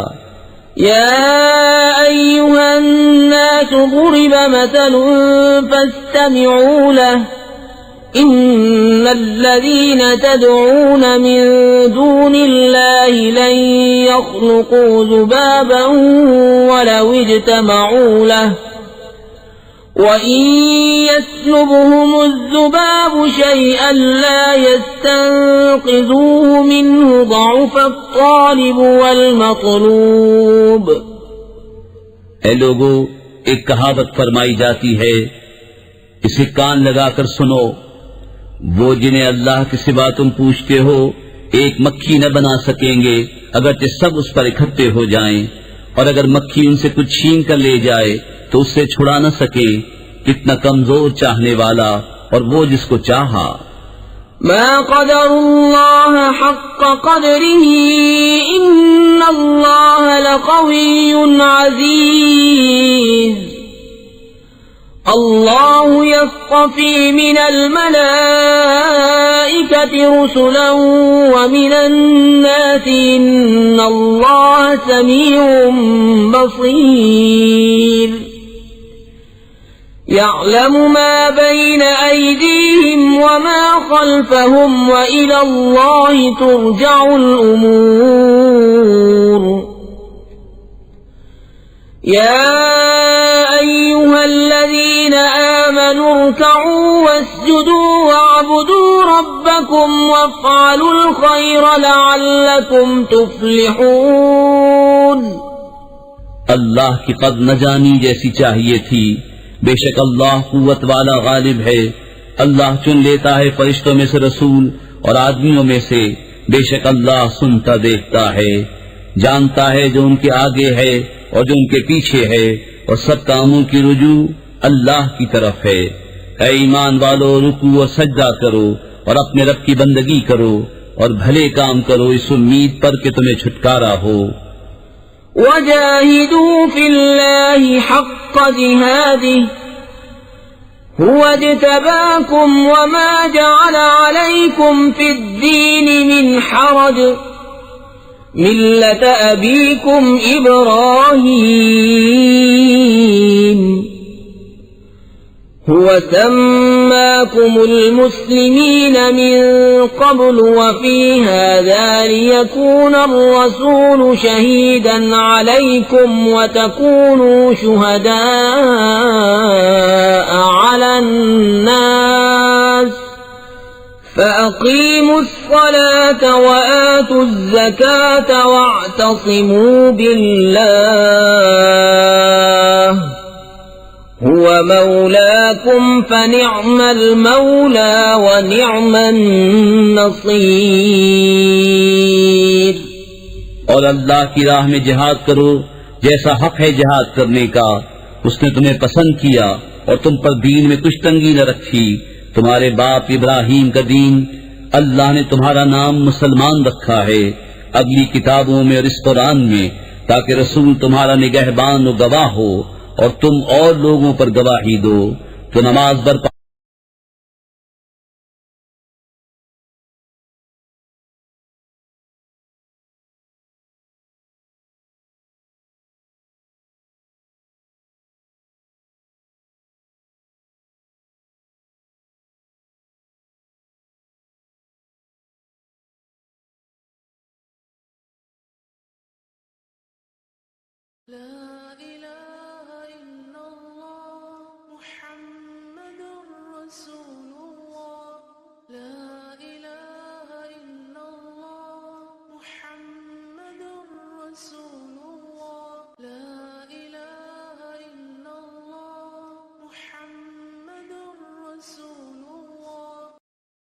या अय्युहन नास ضُرِبَ मसलुन फस्तमि'ू लह इन्नल्लज़ीन तदऊन मिन दूनिल्लाहि लन यख्लुकू ज़ुबाबन वलौ इज्तमऊ लहु वइन यस्लुबहुमु ज़ुबाबु शयअन ला यस्तंक़िज़ूहु मिन्हु ज़अफ़ वल मतलूब। ऐ लोगो, एक कहावत फरमाई जाती है, इसे कान लगाकर सुनो। वो जिन्हें अल्लाह के सिवा तुम पूछते हो एक मक्खी न बना सकेंगे अगरचे सब उस पर इकट्ठे हो जाएं, और अगर मक्खी उनसे कुछ छीन कर ले जाए तो उससे छुड़ा न सके। कितना कमजोर चाहने वाला और वो जिसको चाहा। मा क़दरुल्लाह हक़्क़ क़द्रिही इन्नल्लाह लक़विय्युन अज़ीज़। अल्लाहु यस्तफ़ी मिनल मलाइकति रुसुलन व मिनन नासि इन्नल्लाह समीउन बसीर। यअलमु मा बैन अयदीहिम व मा खल्फहुम व इलल्लाहि तुरजउल उमूर। या अय्युहल्लज़ीन आमनू इरकऊ वस्जुदू वअबुदू रब्बकुम वफ़अलुल खैर लअल्लकुम तुफ़्लिहून। अल्लाह की कद न जानी जैसी चाहिए थी। बेशक अल्लाह कुव्वत वाला गालिब है। अल्लाह चुन लेता है फरिश्तों में से रसूल और आदमियों में से। बेशक अल्लाह सुनता देखता है, जानता है जो उनके आगे है और जो उनके पीछे है, और सब कामों की रुजू अल्लाह की तरफ है। ऐ ईमान वालो, रुकू और सजदा करो और अपने रब की बंदगी करो और भले काम करो इस उम्मीद पर कि तुम्हें छुटकारा हो। वजाहिदू फिल्लाहि हक़्क़ जिहादिही हुवा इज्तबाकुम वमा जअल अलैकुम फिद्दीन मिन हरज मिल्लत अबीकुम इब्राहीम हुवा सम्माकुमुल मुस्लिमीन मिन क़ब्ल वफ़ी हाज़ा लियकूना अर्रसूलु शहीदन अलैकुम वतकूनू शुहदाअ अलन नास फ़अक़ीमुस सलात वआतुज़ ज़कात वअतसिमू बिल्लाह हुवा मौलाकुम फनिअमल मौला व निअमन नसीर। और अल्लाह की राह में जिहाद करो जैसा हक है जिहाद करने का। उसने तुम्हें पसंद किया और तुम पर दीन में कुछ तंगी न रखी। तुम्हारे बाप इब्राहीम का दीन अल्लाह ने तुम्हारा नाम मुसलमान रखा है अगली किताबों में और इस कुरान में, ताकि रसूल तुम्हारा निगहबान और गवाह हो और तुम और लोगों पर गवाही दो। तो नमाज बरपा لا إله